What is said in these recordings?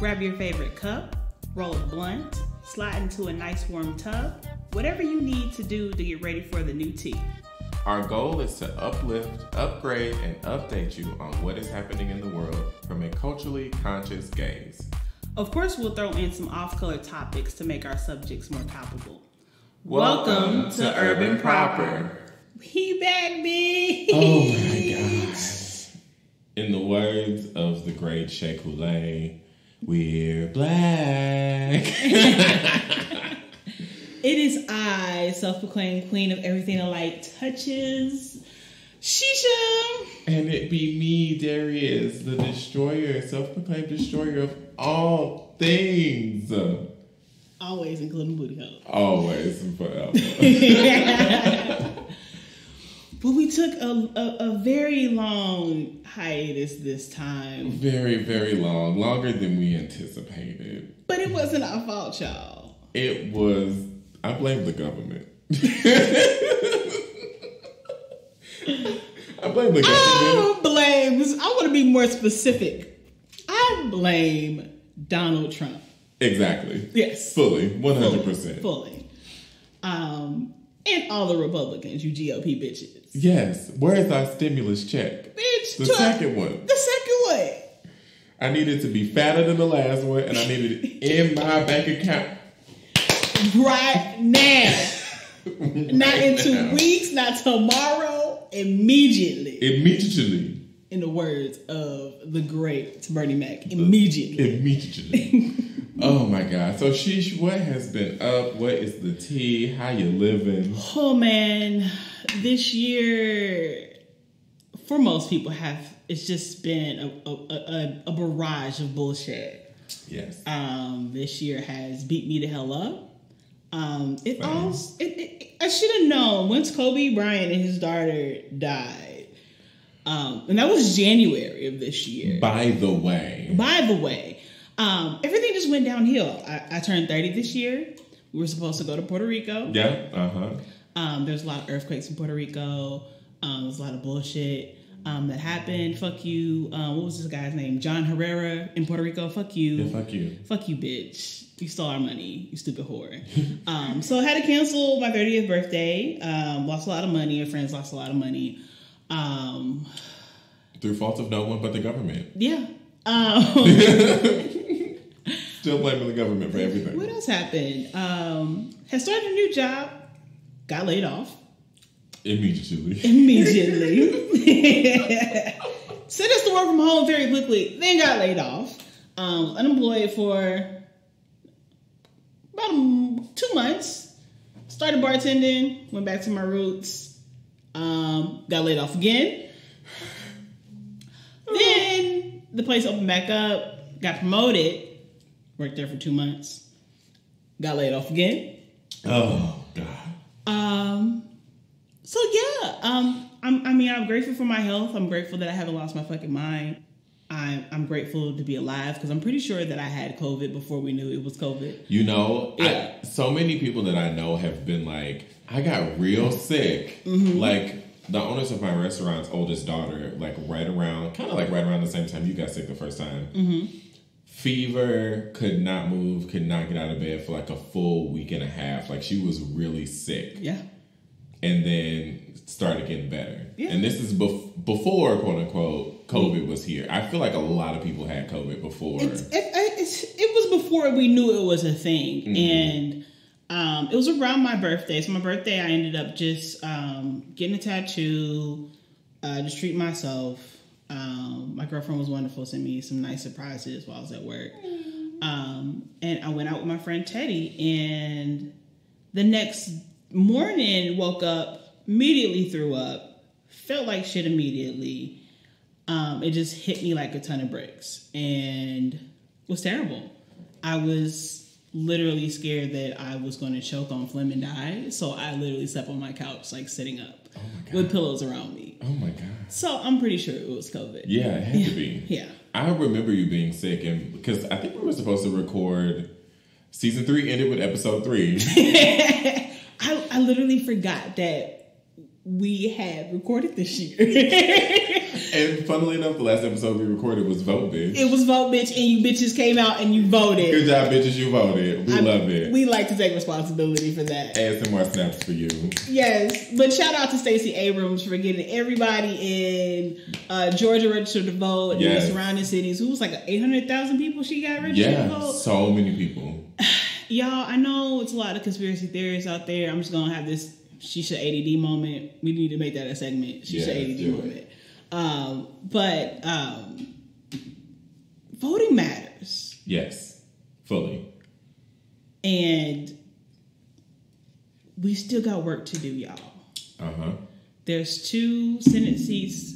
Grab your favorite cup, roll a blunt, slide into a nice warm tub, whatever you need to do to get ready for the new tea. Our goal is to uplift, upgrade, and update you on what is happening in the world from a culturally conscious gaze. Of course, we'll throw in some off-color topics to make our subjects more palpable. Welcome to Urban Proper. He back, bitch. Oh my gosh. In the words of the great Shekulé, we're black. It is I, self-proclaimed queen of everything a light touches, Shisha. And it be me, Darius, the destroyer, self-proclaimed destroyer of all things. Always, including booty hole. Always and forever. But we took a very long hiatus this time. Very, very long. Longer than we anticipated. But it wasn't our fault, y'all. It was... I blame the government. I blame the government. I want to be more specific. I blame Donald Trump. Exactly. Yes. Fully. 100%. Fully. And all the Republicans, you GOP bitches. Yes. Where's our stimulus check? Bitch. The second one. The second one. I needed to be fatter than the last one, and I needed it in my bank account. Right now. Not in 2 weeks, not tomorrow. Immediately. Immediately. In the words of the great Bernie Mac. Immediately. Immediately. Oh my God. So Sheesh, what has been up? What is the tea? How you living? Oh man. This year, for most people, it's just been a barrage of bullshit. Yes. This year has beat me the hell up. I should have known once Kobe Bryant and his daughter died. And that was January of this year. By the way, everything just went downhill. I turned 30 this year. We were supposed to go to Puerto Rico. Yeah. There's a lot of earthquakes in Puerto Rico. There's a lot of bullshit that happened. Fuck you. What was this guy's name? John Herrera in Puerto Rico. Fuck you. Yeah, fuck you. Fuck you, bitch. You stole our money, you stupid whore. So I had to cancel my 30th birthday. Lost a lot of money. Our friends lost a lot of money. Through fault of no one but the government. Yeah. Still blaming the government for everything. What else happened? Had started a new job. Got laid off. Immediately. Sent us to work from home very quickly. Then got laid off. Unemployed for about 2 months. Started bartending. Went back to my roots. Got laid off again. Then the place opened back up. Got promoted. Worked there for 2 months. Got laid off again. Oh God. So yeah. I'm grateful for my health. I'm grateful that I haven't lost my fucking mind. I'm grateful to be alive because I'm pretty sure that I had COVID before we knew it was COVID. You know, yeah. So many people that I know have been like, I got real sick. Mm-hmm. Like the owners of my restaurant's oldest daughter, like right around the same time you got sick the first time. Mm-hmm. Fever, could not move, could not get out of bed for like a full week and a half. Like she was really sick. Yeah. And then started getting better. Yeah. And this is before, quote unquote, COVID was here. I feel like a lot of people had COVID before. It was before we knew it was a thing. Mm-hmm. And it was around my birthday. So my birthday, I ended up just getting a tattoo, just treating myself. My girlfriend was wonderful, sent me some nice surprises while I was at work. And I went out with my friend Teddy, and the next morning woke up, immediately threw up, felt like shit immediately. It just hit me like a ton of bricks, and it was terrible. I was literally scared that I was going to choke on phlegm and die, so I literally slept on my couch, like sitting up with pillows around me. Oh my God. So I'm pretty sure it was COVID. Yeah, it had to be. Yeah. I remember you being sick, and because I think we were supposed to record season 3 ended with episode 3. I literally forgot that we had recorded this year. And funnily enough, the last episode we recorded was Vote Bitch. It was Vote Bitch, and you bitches came out and you voted. Good job, bitches, you voted. We love it. We like to take responsibility for that. Add some more snaps for you. Yes, but shout out to Stacey Abrams for getting everybody in Georgia registered to vote and the surrounding cities. Who was like 800,000 people she got registered to vote? So many people. Y'all, I know it's a lot of conspiracy theories out there. I'm just going to have this Shisha ADD moment. We need to make that a segment. Shisha ADD moment. But voting matters. Yes, fully. And we still got work to do, y'all. There's 2 Senate seats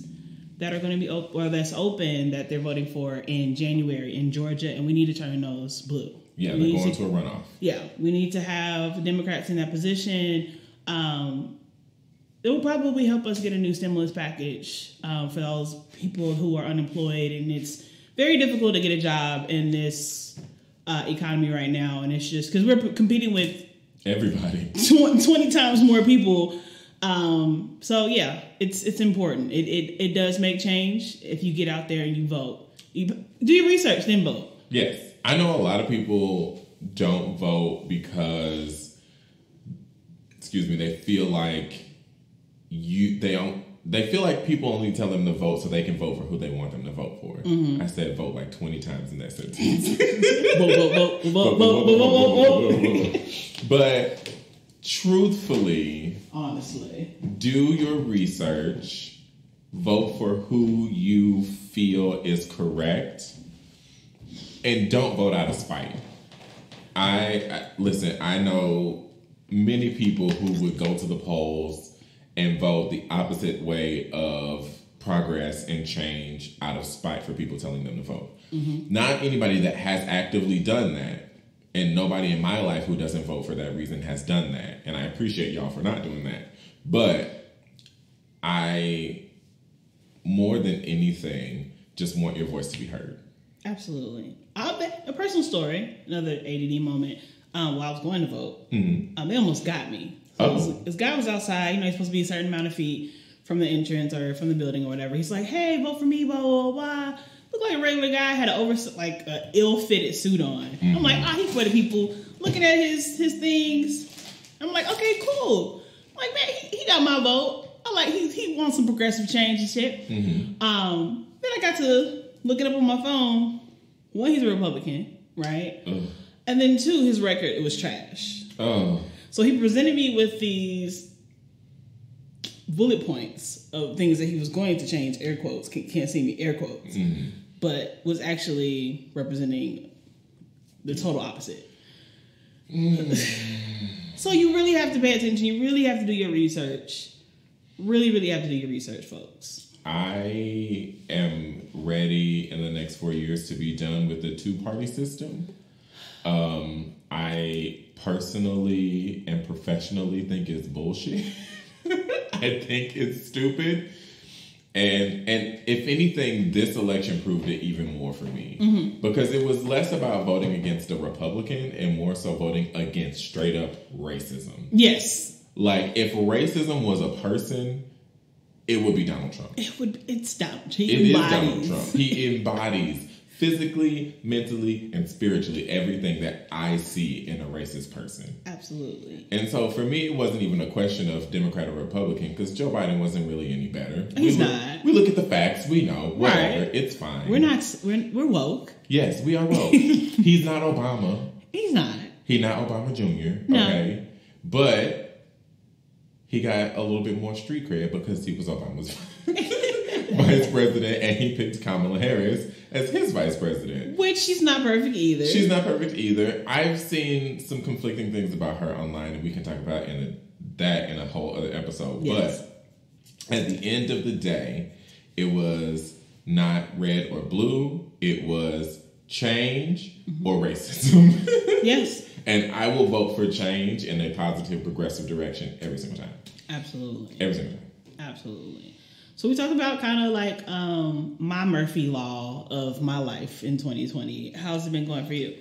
that are going to be open, or that's open, that they're voting for in January in Georgia, and we need to turn those blue. Yeah, they're going to a runoff. Yeah, we need to have Democrats in that position. It will probably help us get a new stimulus package for those people who are unemployed, and it's very difficult to get a job in this economy right now, and it's just because we're competing with everybody 20 times more people. So yeah, it's important. It does make change if you get out there and you vote. You do your research, then vote. Yes, I know a lot of people don't vote because, they feel like they feel like people only tell them to vote so they can vote for who they want them to vote for. I said vote like 20 times in that sentence. But truthfully, honestly, do your research, vote for who you feel is correct, and don't vote out of spite. Listen, I know many people who would go to the polls and vote the opposite way of progress and change out of spite for people telling them to vote. Not anybody that has actively done that, and nobody in my life who doesn't vote for that reason has done that. And I appreciate y'all for not doing that. But I, more than anything, just want your voice to be heard. Absolutely. A personal story, another ADD moment, while I was going to vote, they almost got me. So this guy was outside, he's supposed to be a certain amount of feet from the entrance or from the building or whatever. He's like, hey, vote for me, blah, blah, blah. Looked like a regular guy, had an ill-fitted suit on. I'm like, he's for the people. Looking at his things. I'm like, okay, cool. I'm like, man, he got my vote. He wants some progressive change and shit. Then I got to look it up on my phone. One, he's a Republican, right? And then 2, his record, it was trash. So he presented me with these bullet points of things that he was going to change, air quotes, can't see me, air quotes, but was actually representing the total opposite. So you really have to pay attention. You really have to do your research. Really, really have to do your research, folks. I am ready in the next 4 years to be done with the 2-party system. I personally and professionally think it's bullshit. I think it's stupid. And if anything, this election proved it even more for me. Because it was less about voting against a Republican and more so voting against straight up racism. Yes. Like, if racism was a person, it would be Donald Trump. It's Donald Trump. It is Donald Trump. He embodies physically, mentally, and spiritually everything that I see in a racist person. Absolutely. And so for me, it wasn't even a question of Democrat or Republican because Joe Biden wasn't really any better. He's not. We look at the facts. We know. Whatever. Right. It's fine. We're woke. Yes, we are woke. He's not Obama. He's not. He's not Obama Jr. No. Okay. But he got a little bit more street cred because he was Obama's vice president and he picked Kamala Harris as his vice president. Which she's not perfect either. She's not perfect either. I've seen some conflicting things about her online and we can talk about that in a whole other episode. Yes. But at the end of the day, it was not red or blue. It was change or racism. Yes. And I will vote for change in a positive, progressive direction every single time. Absolutely. Every single time. Absolutely. So we talked about kind of like my Murphy Law of my life in 2020. How's it been going for you?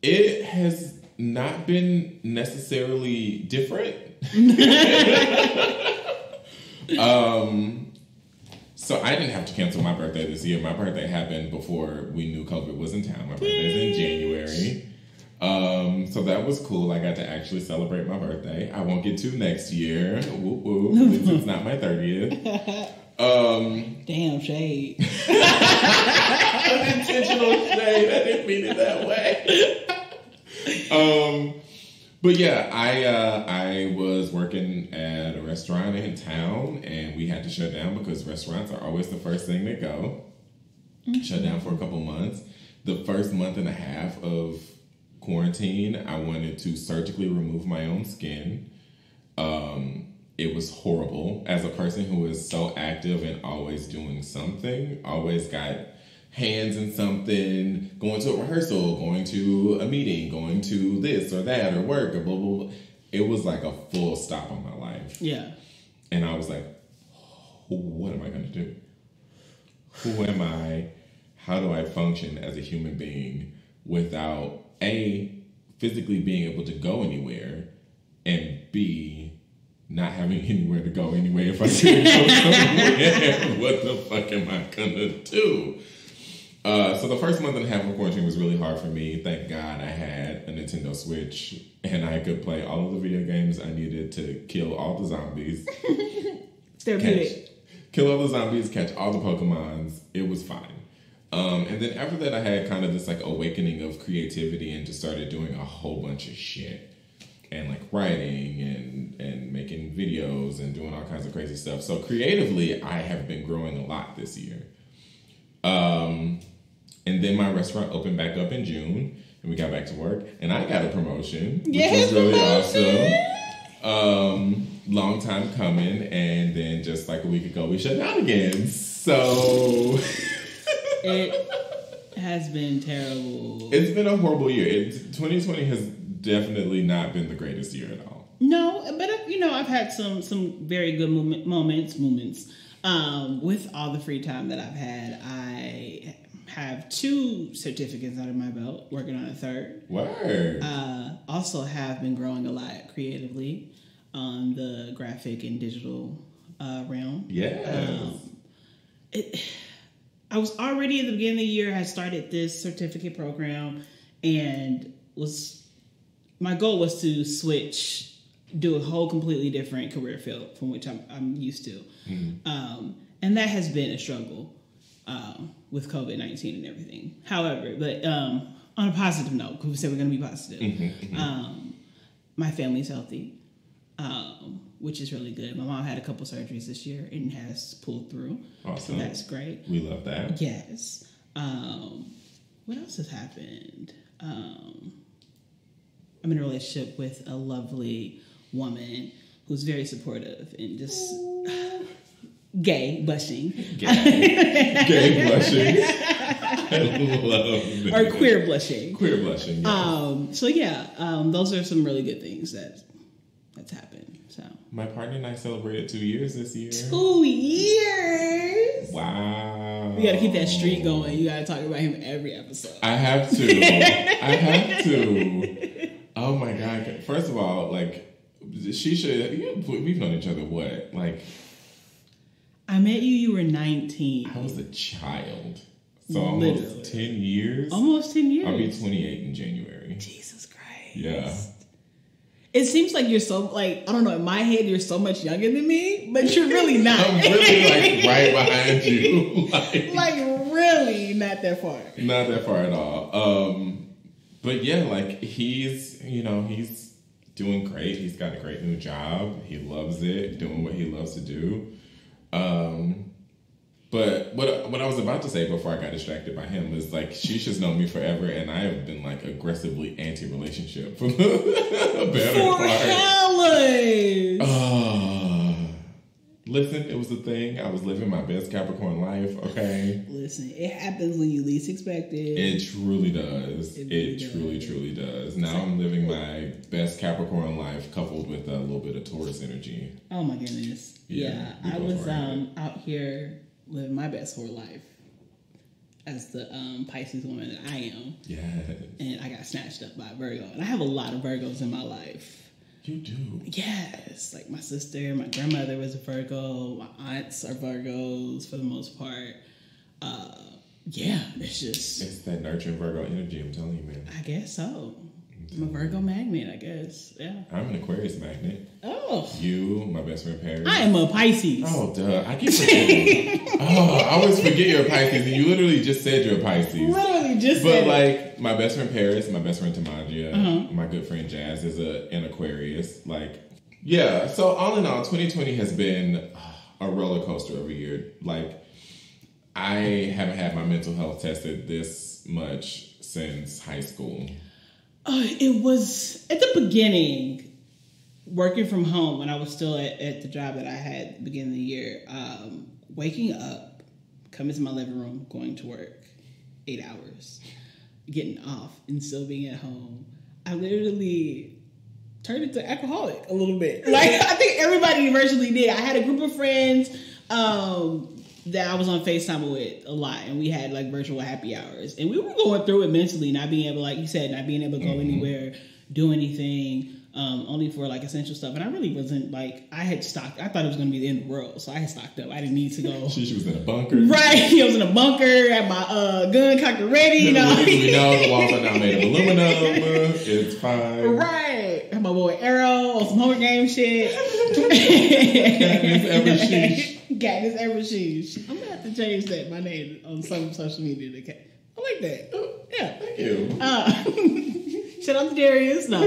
It has not been necessarily different. So I didn't have to cancel my birthday this year. My birthday happened before we knew COVID was in town. My birthday's in January. So that was cool. I got to actually celebrate my birthday. I won't get to next year. Whoop whoop. At least it's not my 30th. Damn shade. Unintentional shade. I didn't mean it that way. But yeah, I was working at a restaurant in town, and we had to shut down because restaurants are always the first thing that go. Mm-hmm. Shut down for a couple months. The first month and a half of quarantine, I wanted to surgically remove my own skin. It was horrible. As a person who is so active and always doing something, always got hands in something, going to a rehearsal, going to a meeting, going to this or that or work or blah, blah, blah. It was like a full stop on my life. Yeah. And I was like, what am I going to do? Who am I? How do I function as a human being without A, physically being able to go anywhere, and B, not having anywhere to go anyway if I couldn't go somewhere? What the fuck am I gonna do? So the first month and a half of quarantine was really hard for me. Thank God I had a Nintendo Switch and I could play all of the video games I needed to kill all the zombies. Kill all the zombies, catch all the Pokemons. It was fine. And then after that, I had kind of this like awakening of creativity and just started doing a whole bunch of shit. And like writing and making videos and doing all kinds of crazy stuff. So creatively, I have been growing a lot this year. And then my restaurant opened back up in June, and we got back to work, and I got a promotion, which was really awesome. Long time coming, and then just like a week ago, we shut down again. So it has been terrible. It's been a horrible year. 2020 has definitely not been the greatest year at all. No, but I've had some very good moments. With all the free time that I've had, I have 2 certificates under my belt, working on a 3rd. Word. Also have been growing a lot creatively on the graphic and digital realm. Yes. I was already at the beginning of the year, I started this certificate program, and my goal was to do a whole completely different career field from which I'm used to. Mm-hmm. And that has been a struggle with COVID-19 and everything. However, but on a positive note, because we said we're going to be positive, my family's healthy, which is really good. My mom had a couple surgeries this year and has pulled through. Awesome. So that's great. We love that. Yes. What else has happened? I'm in a relationship with a lovely woman who's very supportive and just gay blushing. Gay blushing. I love it. Or queer blushing. Queer blushing, yes. So yeah, those are some really good things that's happened. So my partner and I celebrated 2 years this year. 2 years. Wow. You gotta keep that streak going. You gotta talk about him every episode. I have to. Oh my God. First of all, like, we've known each other what? Like, I met you were 19. I was a child. So almost 10 years. Almost 10 years. I'll be 28 in January. Jesus Christ. Yeah. It seems like you're so, like, I don't know, in my head, you're so much younger than me, but you're really not. I'm really, like, right behind you. Like, really not that far. Not that far at all. But yeah, like, he's doing great. He's got a great new job. He loves it, doing what he loves to do. But what I was about to say before I got distracted by him is, like, Shisha's known me forever, and I have been, like, aggressively anti-relationship for a better part. Listen, it was a thing. I was living my best Capricorn life, okay? Listen, it happens when you least expect it. It truly does. It truly does. Now I'm living my best Capricorn life coupled with a little bit of Taurus energy. Oh, my goodness. Yeah. I was out here living my best whole life as the Pisces woman that I am. Yes. And I got snatched up by a Virgo. And I have a lot of Virgos in my life. You do? Yes. Like my sister, my grandmother was a Virgo. My aunts are Virgos for the most part. Yeah, it's just... It's that nurturing Virgo energy, I'm telling you, man. I guess so. I'm a Virgo magnet, I guess. Yeah. I'm an Aquarius magnet. Oh. You, my best friend Paris. I am a Pisces. Oh, duh. I keep forgetting. I always forget you're a Pisces, and you literally just said you're a Pisces. Literally just but said But, like, my best friend Paris, my best friend Tamagia, my good friend Jazz is an Aquarius. Like, yeah. So, all in all, 2020 has been a roller coaster of a year. Like, I haven't had my mental health tested this much since high school. It was at the beginning, working from home when I was still at the job that I had at the beginning of the year, waking up, coming to my living room, going to work, 8 hours, getting off and still being at home. I literally turned into alcoholic a little bit. Like, I think everybody virtually did. I had a group of friends that I was on FaceTime with a lot, and we had like virtual happy hours, and we were going through it mentally, not being able, like you said, not being able to go anywhere, do anything, only for like essential stuff. And I really wasn't like, I had stocked. I thought it was going to be the end of the world, so I had stocked up. I didn't need to go. She was in a bunker, right? I was in a bunker, had my gun cocked and ready. You know, we know the walls are now made of aluminum. It's fine, right? Had my boy Arrow on some Hunger Game shit. Katniss Eversheesh. I'm gonna have to change that, my name on some social media. I like that. Yeah, thank you. Shout out to Darius. No,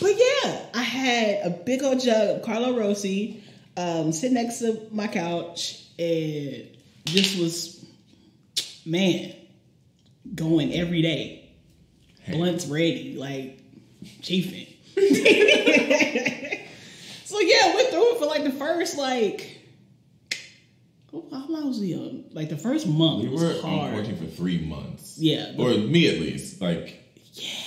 but yeah, I had a big old jug of Carlo Rossi sitting next to my couch, and just was, man, going every day. Hey. Blunts ready, like chiefing. So yeah, I went through it for like the first how long was we on? Like the first month. We were on quarantine for 3 months. Yeah. Or me at least. Like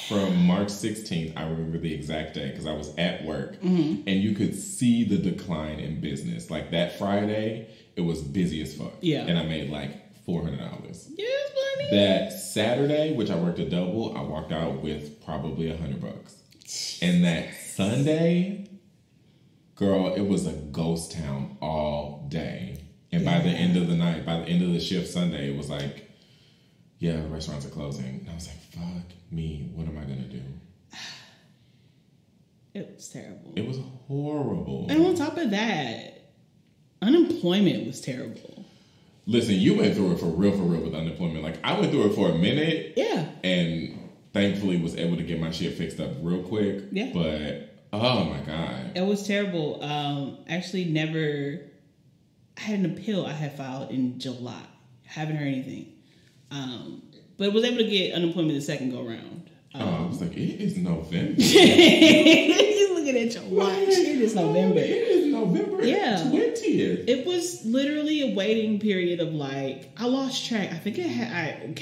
from March 16th, I remember the exact day because I was at work and you could see the decline in business. Like that Friday, it was busy as fuck. Yeah. And I made like $400. Yeah, it's funny. That Saturday, which I worked a double, I walked out with probably $100. And that Sunday, girl, it was a ghost town all day. And by the end of the night, by the end of the shift Sunday, it was like, yeah, restaurants are closing. And I was like, fuck me, what am I going to do? It was terrible. It was horrible. And on top of that, unemployment was terrible. Listen, you went through it for real with unemployment. Like, I went through it for a minute. Yeah. And thankfully was able to get my shit fixed up real quick. Yeah. But, oh my God. It was terrible. Actually I had an appeal I had filed in July. Haven't heard anything. But was able to get unemployment the second go round. I was like, it is November. You're looking at your watch. It is November. It is November 20th. It was literally a waiting period of like, I lost track. I think I had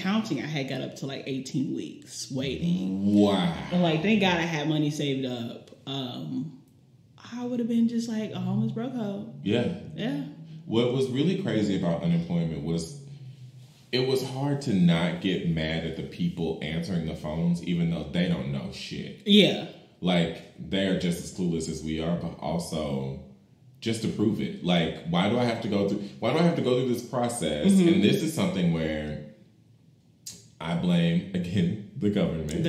got up to like 18 weeks waiting. Wow. And like, thank God I had money saved up. I would have been just like a homeless broke hoe. Yeah. Yeah. What was really crazy about unemployment was it was hard to not get mad at the people answering the phones, even though they don't know shit. Yeah. Like, they're just as clueless as we are, but also just to prove it. Like, why do I have to go through this process? Mm-hmm. And this is something where I blame, again, the government.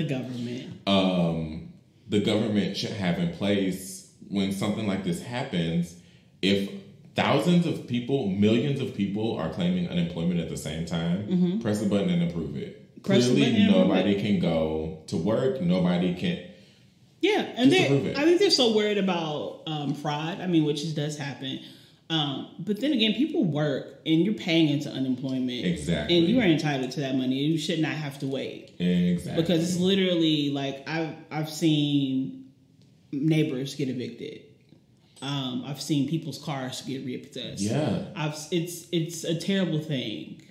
The government should have in place when something like this happens, if thousands of people, millions of people are claiming unemployment at the same time, press the button and approve it. Clearly, nobody can go to work. Nobody can. Yeah, and I think they're so worried about fraud. I mean, which does happen. But then again, people work and you're paying into unemployment. Exactly. And you are entitled to that money. You should not have to wait. Exactly. Because it's literally like I've seen neighbors get evicted. I've seen people's cars get repossessed. Yeah. It's a terrible thing.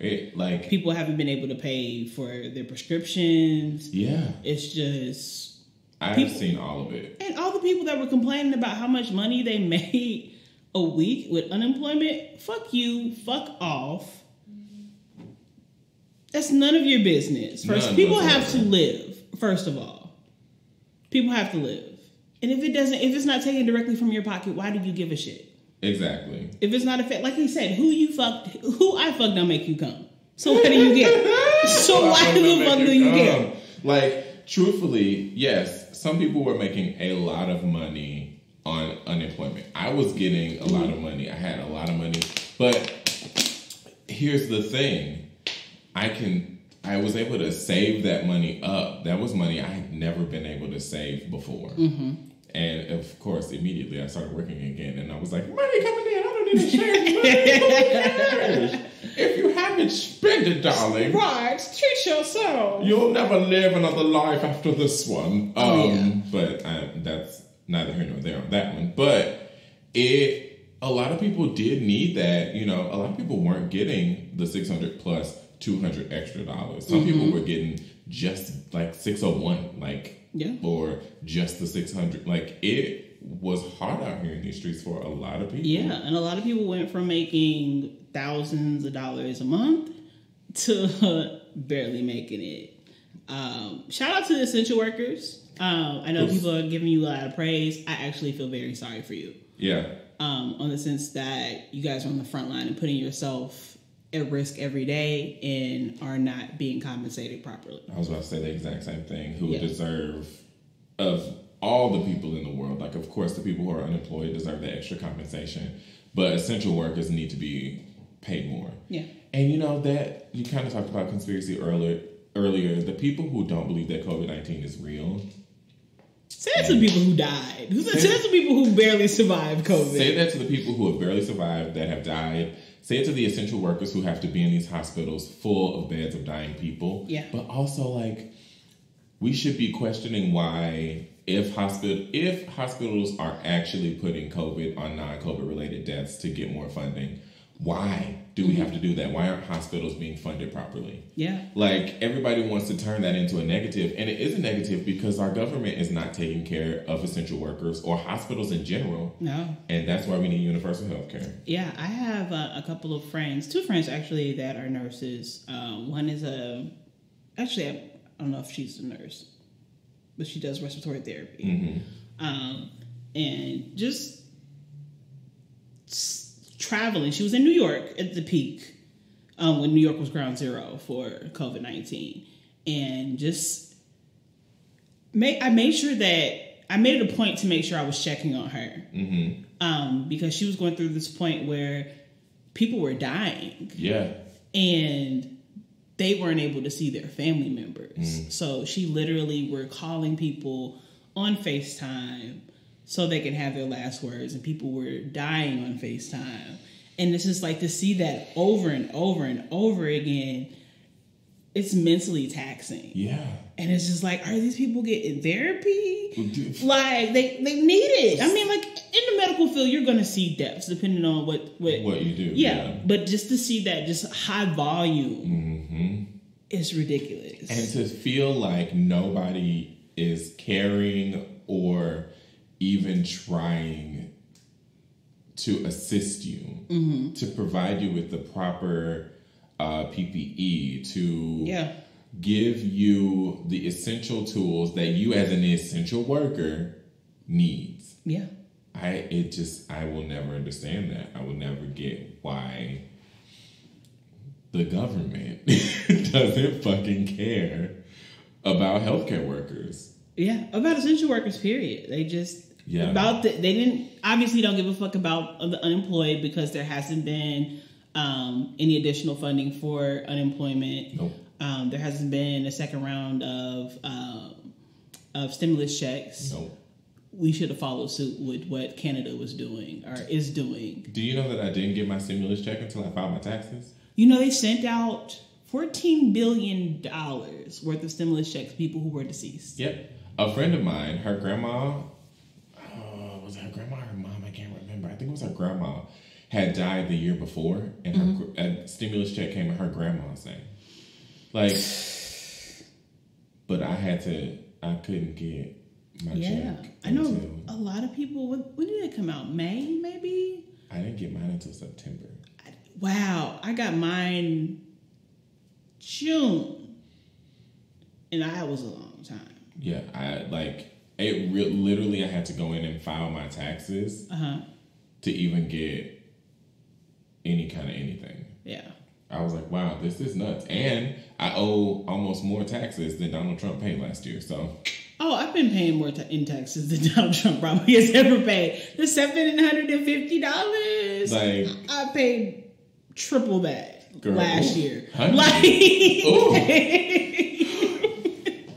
People haven't been able to pay for their prescriptions. Yeah. It's just I've seen all of it. And all the people that were complaining about how much money they made a week with unemployment, fuck you, fuck off. That's none of your business. People have to live, first of all. People have to live. And if it's not taken directly from your pocket, why do you give a shit? Exactly. If it's not a fact, like he said, who I fucked don't make you come. So what do you get? So why the fuck do you get? Like, truthfully, yes, some people were making a lot of money on unemployment. I was getting a lot of money. I had a lot of money. But here's the thing. I was able to save that money up. That was money I had never been able to save before. Mm-hmm. And of course, immediately I started working again, and I was like, money coming in, I don't need to share money. Who cares? If you haven't spent it, darling. Right, treat yourself. You'll never live another life after this one. But that's neither here nor there on that one. But a lot of people did need that. You know, a lot of people weren't getting the $600 plus $200 extra dollars. Some people were getting just like 601, or just the 600. Like, it was hard out here in these streets for a lot of people. Yeah, and a lot of people went from making thousands of dollars a month to barely making it. Shout out to the essential workers. I know people are giving you a lot of praise. I actually feel very sorry for you. Yeah. On the sense that you guys are on the front line and putting yourself at risk every day and are not being compensated properly. I was about to say the exact same thing. Who deserve, of all the people in the world, like, of course, the people who are unemployed deserve the extra compensation, but essential workers need to be paid more. Yeah. And you know that you kind of talked about conspiracy earlier. The people who don't believe that COVID-19 is real. Say that to the people who died. Say that to the people who barely survived COVID. Say that to the people who have barely survived, that have died. Say it to the essential workers who have to be in these hospitals full of beds of dying people. Yeah. But also, like, we should be questioning why, if hospitals are actually putting COVID on non-COVID related deaths to get more funding, why do we have to do that? Why aren't hospitals being funded properly? Yeah. Like, everybody wants to turn that into a negative, and it is a negative because our government is not taking care of essential workers or hospitals in general. No. And that's why we need universal health care. Yeah, I have a couple of friends, 2 friends actually, that are nurses. One is actually, I don't know if she's a nurse, but she does respiratory therapy. Mm-hmm. And just traveling. She was in New York at the peak when New York was ground zero for COVID-19. And just I made it a point to make sure I was checking on her. Mm-hmm. Because she was going through this point where people were dying. Yeah. And they weren't able to see their family members. Mm. So she literally were calling people on FaceTime so they can have their last words, and people were dying on FaceTime. And it's just like, to see that over and over and over again, it's mentally taxing. Yeah. And it's just like, are these people getting therapy? Like, they need it. I mean, like, in the medical field, you're going to see deaths depending on what you do. Yeah. But just to see that just high volume is ridiculous. And to feel like nobody is caring or even trying to assist you, to provide you with the proper PPE, to give you the essential tools that you as an essential worker needs. Yeah. I will never understand that. I will never get why the government doesn't fucking care about healthcare workers. Yeah, about essential workers, period. They just... Yeah. They didn't obviously don't give a fuck about the unemployed because there hasn't been any additional funding for unemployment. Nope. There hasn't been a second round of stimulus checks. Nope. We should have followed suit with what Canada was doing or is doing. Do you know that I didn't get my stimulus check until I filed my taxes? You know, they sent out $14 billion worth of stimulus checks to people who were deceased. Yep. A friend of mine, her grandma... was it her grandma or her mom? I can't remember. I think it was her grandma had died the year before, and her stimulus check came in her grandma's name. Like, but I couldn't get my check. I know a lot of people. When did it come out? May, maybe? I didn't get mine until September. Wow, I got mine June, and that was a long time. Yeah, Literally, I had to go in and file my taxes to even get any kind of anything. Yeah. I was like, wow, this is nuts. And I owe almost more taxes than Donald Trump paid last year. So, I've been paying more in taxes than Donald Trump probably has ever paid. The $750, like, I paid triple that last year. Like,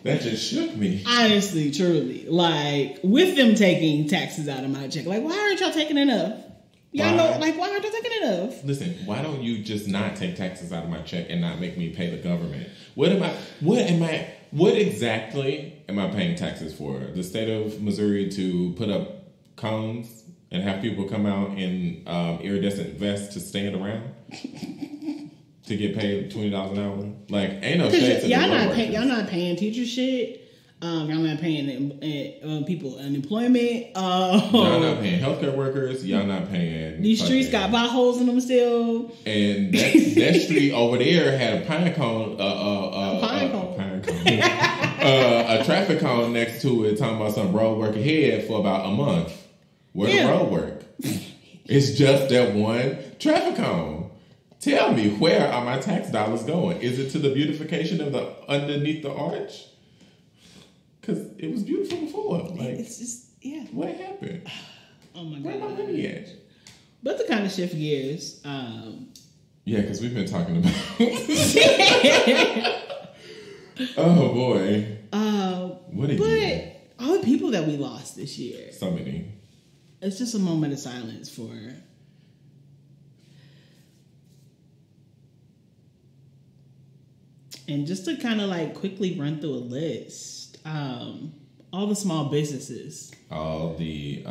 that just shook me. Honestly, truly, like with them taking taxes out of my check. Like, why aren't y'all taking enough? Y'all know, like, why aren't you taking enough? Listen, why don't you just not take taxes out of my check and not make me pay the government? What exactly am I paying taxes for? The state of Missouri to put up cones and have people come out in iridescent vests to stand around to get paid $20 an hour? Like, ain't no shade to y'all not paying teacher shit. Y'all not paying people unemployment. Y'all not paying healthcare workers. Y'all not paying. These streets got potholes in them still. And that street over there had a pine cone. A traffic cone next to it, talking about some road work ahead for about a month. Where the road work? It's just that one traffic cone. Tell me, where are my tax dollars going? Is it to the beautification of the underneath the arch? Because it was beautiful before. Like, it's just, what happened? Oh my God. Where my money at? But to kind of shift gears. Yeah, because we've been talking about. Oh boy. What a year. All the people that we lost this year. So many. It's just a moment of silence for. And just to kind of like quickly run through a list. All the small businesses. All the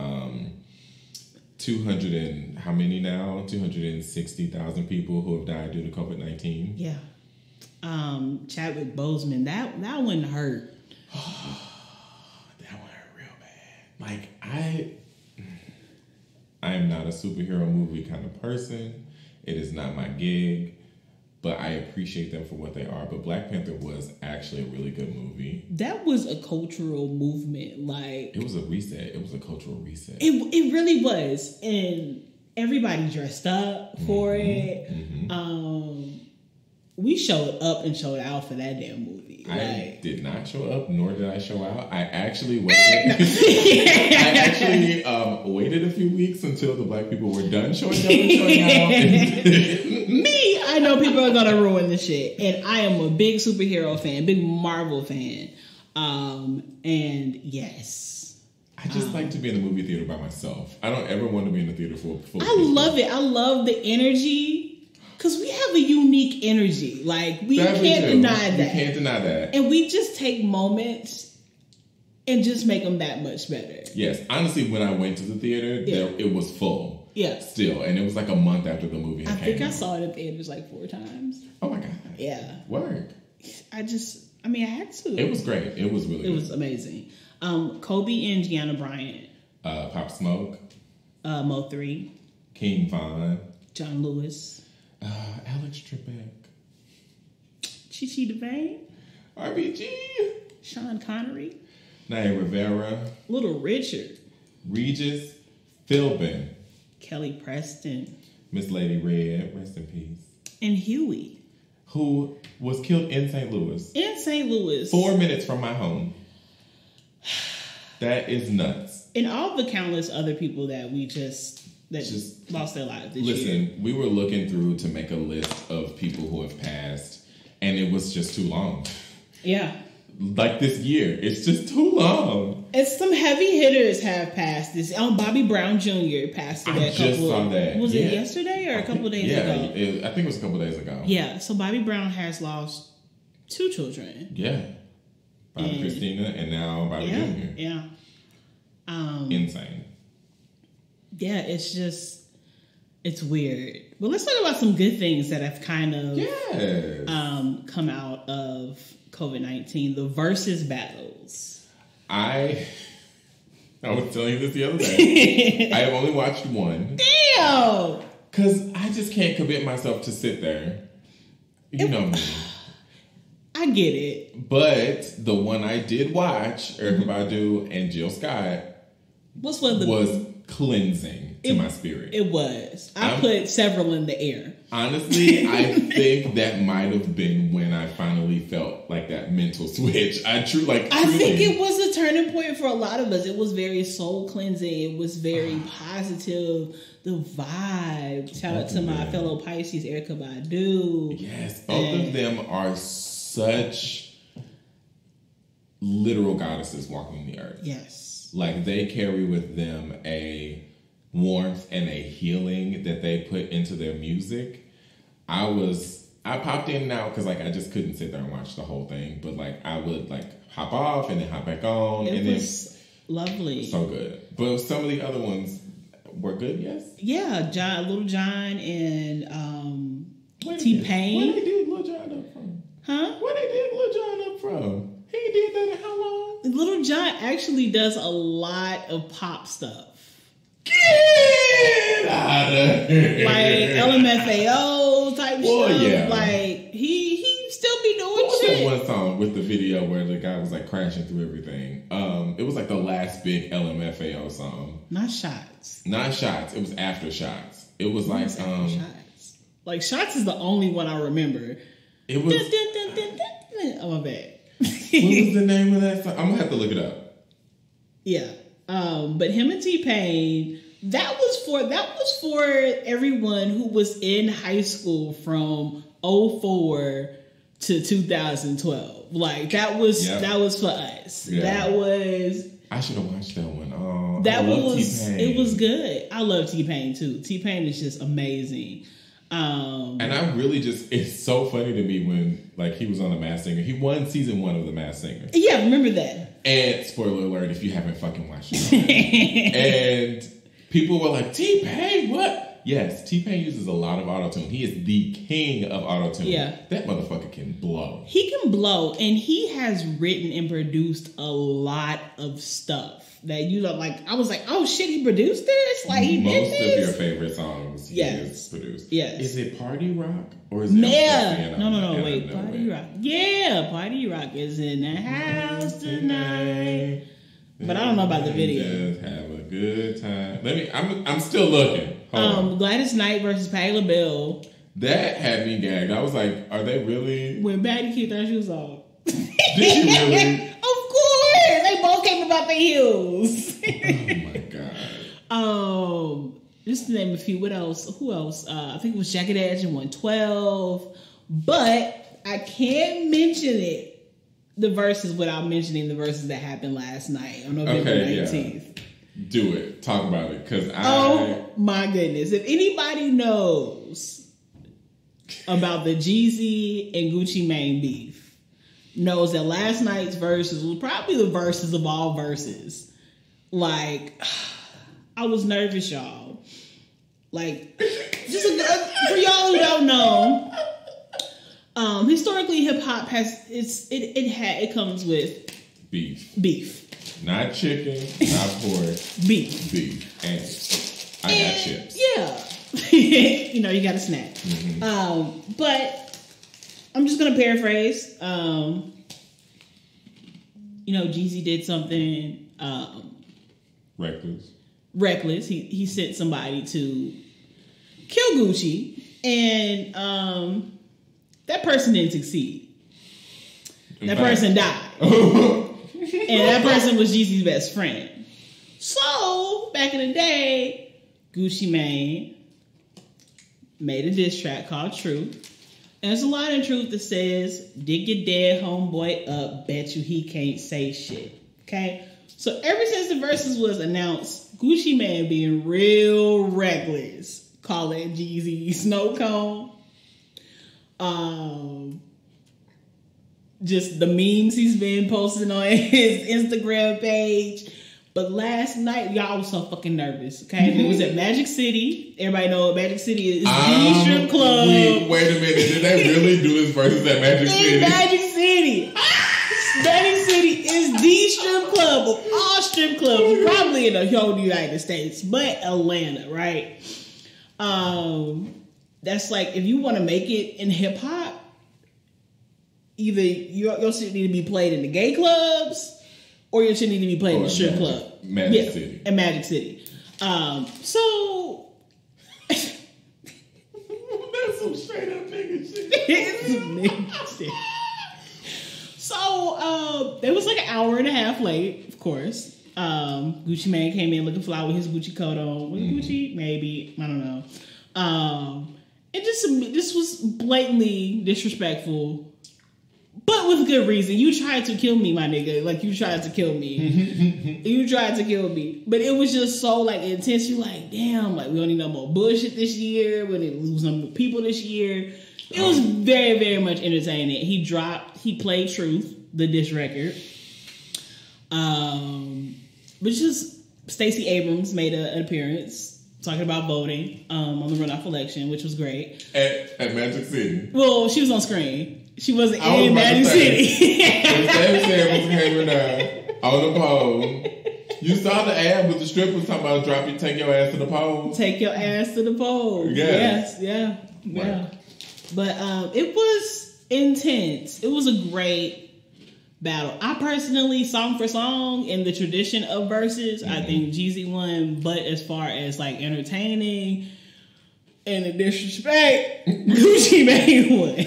200 and how many now? 260,000 people who have died due to COVID-19. Yeah. Chadwick Boseman, that one hurt. That one hurt real bad. Like, I am not a superhero movie kind of person. It is not my gig. But I appreciate them for what they are. But Black Panther was actually a really good movie. That was a cultural movement. Like, it was a reset. It was a cultural reset. It really was. And everybody dressed up for it. Mm-hmm. We showed up and showed out for that damn movie. I did not show up, nor did I show out. I actually waited. Waited a few weeks until the Black people were done showing up and showing out. Me, I know people are gonna ruin the shit, and I am a big superhero fan, big Marvel fan. And yes, I just like to be in the movie theater by myself. I don't ever want to be in the theater full of people. I love it. I love the energy. Because we have a unique energy. Like, we can't deny that. You can't deny that. And we just take moments and just make them that much better. Yes. Honestly, when I went to the theater, it was full. Yeah. Still. And it was like a month after the movie I think I saw it in theaters like 4 times. Oh, my God. Yeah. Work. I had to. It was great. It was really good. It was amazing. Kobe and Gianna Bryant. Pop Smoke. Mo 3. King Von. John Lewis. Alex Trebek. Chi DeVane. RBG. Sean Connery. Naya Rivera. Little Richard. Regis Philbin. Kelly Preston. Miss Lady Red. Rest in peace. And Huey. Who was killed in St. Louis. In St. Louis. 4 minutes from my home. That is nuts. And all the countless other people that just lost their lives this year. Listen, we were looking through to make a list of people who have passed, and it was just too long. Yeah. Like this year, it's just too long. And some heavy hitters have passed this. Bobby Brown Jr. passed away. I just saw that. Was it yesterday or a couple days ago? I think it was a couple days ago. Yeah, so Bobby Brown has lost 2 children. Yeah. Bobby Christina and now Bobby Jr. Yeah. Insane. Yeah, it's weird. But let's talk about some good things that have kind of come out of COVID-19. The versus battles. I was telling you this the other day. I have only watched one. Damn! Because I just can't commit myself to sit there. You know me. I get it. But the one I did watch, Erykah Badu and Jill Scott, was cleansing to my spirit. It was. I put several in the air. Honestly, I think that might have been when I finally felt like that mental switch. I think it was a turning point for a lot of us. It was very soul cleansing. It was very positive. The vibe. Shout out to my fellow Pisces, Erykah Badu. Yes, both of them are such literal goddesses walking the earth. Yes. Like, they carry with them a warmth and a healing that they put into their music. I popped in and out because like I just couldn't sit there and watch the whole thing, but like I would like hop off and then hop back on. It was lovely. So good. But some of the other ones were good, yes? Yeah, Little John and T-Pain. Where they did Lil Jon up from? Huh? Where they did Lil Jon up from? He did that in how long? Little John actually does a lot of pop stuff. Get out of here. Like LMFAO type stuff. Yeah. Like he still be doing what was shit. That one song with the video where the guy was like crashing through everything. It was like the last big LMFAO song. Not Shots. It was After Shots. It was like Shots. Like Shots is the only one I remember. It was. Oh my bad. What was the name of that song? I'm gonna have to look it up. Yeah. But him and T-Pain, that was for everyone who was in high school from 2004 to 2012. Like that was for us. Yeah. That was. I should have watched that one. Oh, it was good. I love T-Pain too. T-Pain is just amazing. And I really it's so funny to me when like he was on The Masked Singer. He won season 1 of The Masked Singer. Yeah, remember that. And spoiler alert if you haven't fucking watched it. And people were like, T-Pain, what? Yes, T-Pain uses a lot of autotune. He is the king of autotune. Yeah. That motherfucker can blow. He can blow, and he has written and produced a lot of stuff that you know, like, I was like, oh shit, he produced this? Like, he did this? Most of your favorite songs he has produced. Yes. Is it Party Rock? Or is it No, wait, Party Rock. Yeah, Party Rock is in the house tonight. But I don't know about the video. Just have a good time. I'm still looking. Gladys Knight versus Patti LaBelle. That had me gagged. I was like, are they really? When Patty kicked her shoes off. Did she really? Of course. They both came about their heels. Oh my God. Just to name a few. What else? Who else? I think it was Jagged Edge in 112. But I can't mention it. The verses without mentioning the verses that happened last night on November 19th. Yeah. Do it. Talk about it. Oh my goodness. If anybody knows about the Jeezy and Gucci Mane beef, knows that last night's verses was probably the verses of all verses. Like, I was nervous, y'all. Like, just for y'all who don't know, historically, hip hop it comes with beef, not chicken, not pork, beef, and I got chips. Yeah, you know you got a snack. Mm-hmm. But I'm just gonna paraphrase. Jeezy did something reckless. He sent somebody to kill Gucci, and that person didn't succeed. That person died. And that person was Jeezy's best friend. So, back in the day, Gucci Mane made a diss track called Truth. And there's a line in Truth that says, dig your dead homeboy up, bet you he can't say shit. Okay? So, ever since the verses was announced, Gucci Mane being real reckless, calling Jeezy snow cone. Just the memes he's been posting on his Instagram page. But last night, y'all was so fucking nervous, okay? It was at Magic City. Everybody know Magic City is the strip club. Wait a minute. Did they really do his verses at Magic City? Magic City. Magic City is the strip club of all strip clubs, probably in the whole United States, but Atlanta, right? That's like, if you want to make it in hip hop, either your shit need to be played in the gay clubs or your shit need to be played in the strip club. Magic City. In Magic City. So that's some straight up nigga shit. It's nigga shit. So it was like an hour and a half late, of course. Gucci Mane came in looking fly with his Gucci coat on. Was it Gucci? Maybe. I don't know. And this was blatantly disrespectful, but with good reason. You tried to kill me, my nigga. Like, you tried to kill me. You tried to kill me. But it was just so, like, intense. You're like, damn, like, we don't need no more bullshit this year. We didn't lose no more people this year. It was very, very much entertaining. He played Truth, the diss record. Which is Stacey Abrams made an appearance talking about voting on the runoff election, which was great. At Magic City. Well, she was on screen. She wasn't in Magic City. Stacey Abrams came down on the pole. You saw the ad with the strippers talking about take your ass to the pole. Take your ass to the pole. Yes. Yeah. But it was intense. It was a great battle. I personally, song for song, in the tradition of verses, I think Jeezy won. But as far as like entertaining and the disrespect, Gucci Mane won.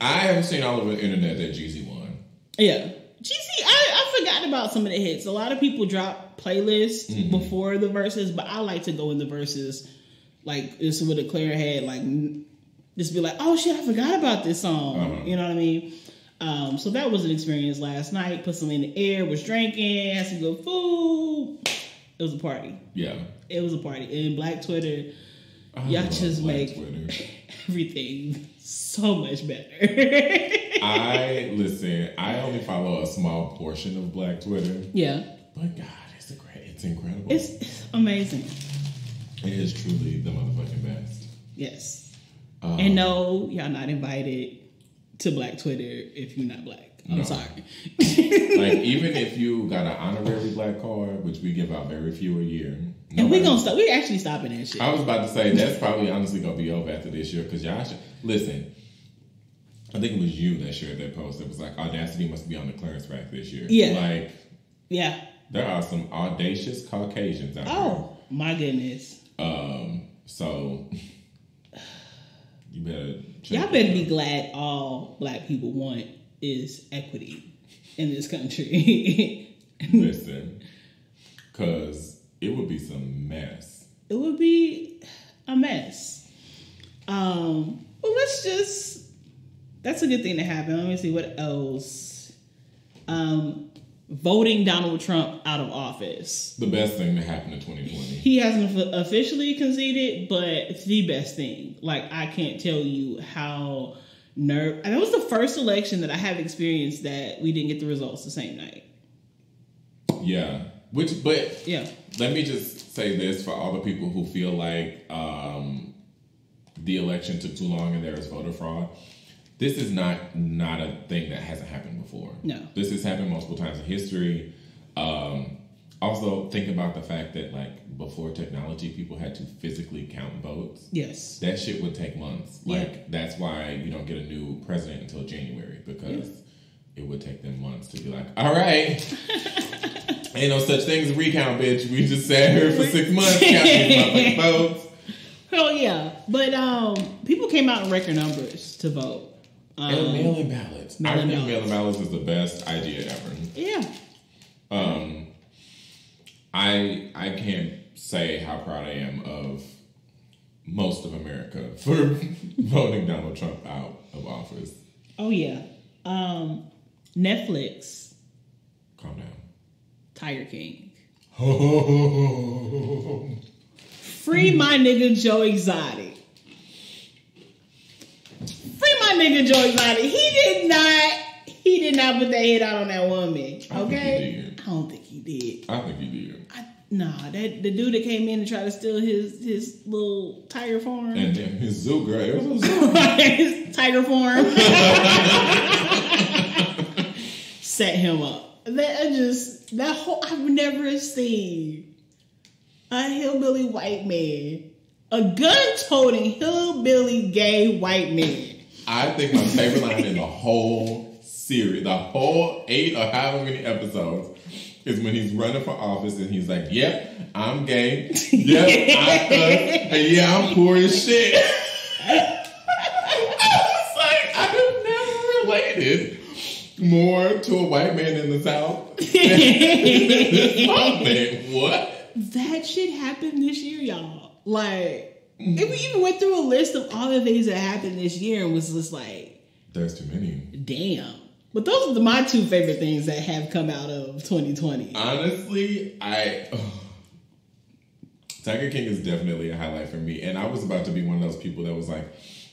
I haven't seen all over the internet that Jeezy won. Yeah. Jeezy, I forgot about some of the hits. A lot of people drop playlists before the verses, but I like to go in the verses like this with a clear head, like just be like, oh shit, I forgot about this song. You know what I mean? So that was an experience last night. Put some in the air, was drinking, had some good food. It was a party. Yeah. It was a party. And Black Twitter, y'all just make everything so much better. I only follow a small portion of Black Twitter. Yeah. But God, it's incredible. It's amazing. It is truly the motherfucking best. Yes. And no, y'all not invited to Black Twitter if you're not black. I'm sorry. Like, even if you got an honorary black card, which we give out very few a year. And we're actually stopping that shit. I was about to say, that's probably honestly going to be over after this year, because y'all should, listen, I think it was you that shared that post that was like, Audacity must be on the clearance rack this year. Yeah. Like, yeah. There are some audacious Caucasians out there. Oh, my goodness. So you better y'all better be glad all black people want is equity in this country. Listen, because it would be some mess. It would be a mess. Well, that's a good thing to happen. Let me see what else. Voting Donald Trump out of office. The best thing to happen in 2020. He hasn't officially conceded, but it's the best thing. Like, I can't tell you how and that was the first election that I have experienced that we didn't get the results the same night. Yeah. Let me just say this for all the people who feel like the election took too long and there is voter fraud. This is not a thing that hasn't happened before. No. This has happened multiple times in history. Also, think about the fact that, like, before technology, people had to physically count votes. Yes. That shit would take months. Like, that's why you don't get a new president until January, because it would take them months to be like, all right, ain't no such thing as a recount, bitch. We just sat here for 6 months counting these motherfucking votes. Hell yeah. But people came out in record numbers to vote. And mail-in ballots. I think mail-in ballots is the best idea ever. Yeah. I can't say how proud I am of most of America for voting Donald Trump out of office. Oh yeah. Netflix. Calm down. Tiger King. Free my nigga Joe Exotic. Free my nigga Joe Exotic. He did not put that hit out on that woman. Okay? I don't think he did. I think he did. The dude that came in and tried to steal his little tiger farm. And then his zoo girl. It was a zoo. His tiger farm. Set him up. I've never seen a hillbilly white man, a gun-toting hillbilly gay white man. I think my favorite line in the whole series, the whole 8 or however many episodes, is when he's running for office and he's like, "Yep, I'm gay. Yep, and yeah, I'm poor as shit." I was like, I have never related more to a white man in the South than this moment. What? That shit happened this year, y'all. Like, if we even went through a list of all the things that happened this year and was just like, there's too many. Damn. But those are my 2 favorite things that have come out of 2020. Honestly, Tiger King is definitely a highlight for me. And I was about to be one of those people that was like,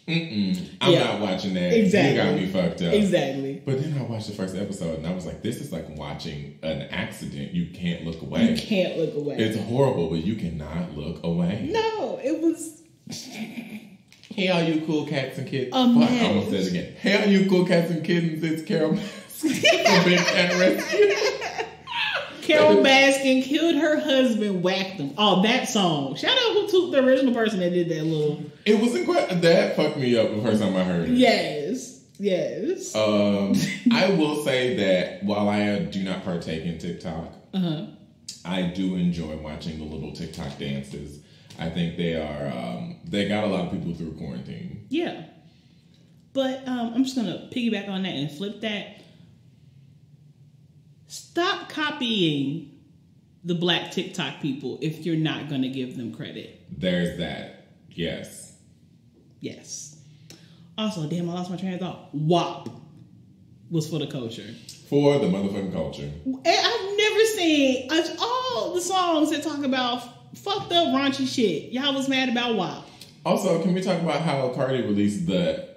I'm not watching that. Exactly. You got me fucked up. Exactly. But then I watched the first episode and I was like, this is like watching an accident. You can't look away. You can't look away. It's horrible, but you cannot look away. No, it was... Hey, all you cool cats and kittens. I almost said it again. Hey, all you cool cats and kittens. It's Carol Baskin from Big Cat Rescue. Carol Baskin killed her husband, whacked him. Oh, that song. Shout out to the original person that did that little... It was incredible. That fucked me up the first time I heard it. Yes. I will say that while I do not partake in TikTok, I do enjoy watching the little TikTok dances. I think they got a lot of people through quarantine. Yeah. But I'm just going to piggyback on that and flip that. Stop copying the black TikTok people if you're not going to give them credit. There's that. Yes. Also, damn, I lost my train of thought. WAP was for the culture. For the motherfucking culture. I've never seen all the songs that talk about fucked up raunchy shit. Y'all was mad about WAP. Also, can we talk about how Cardi released the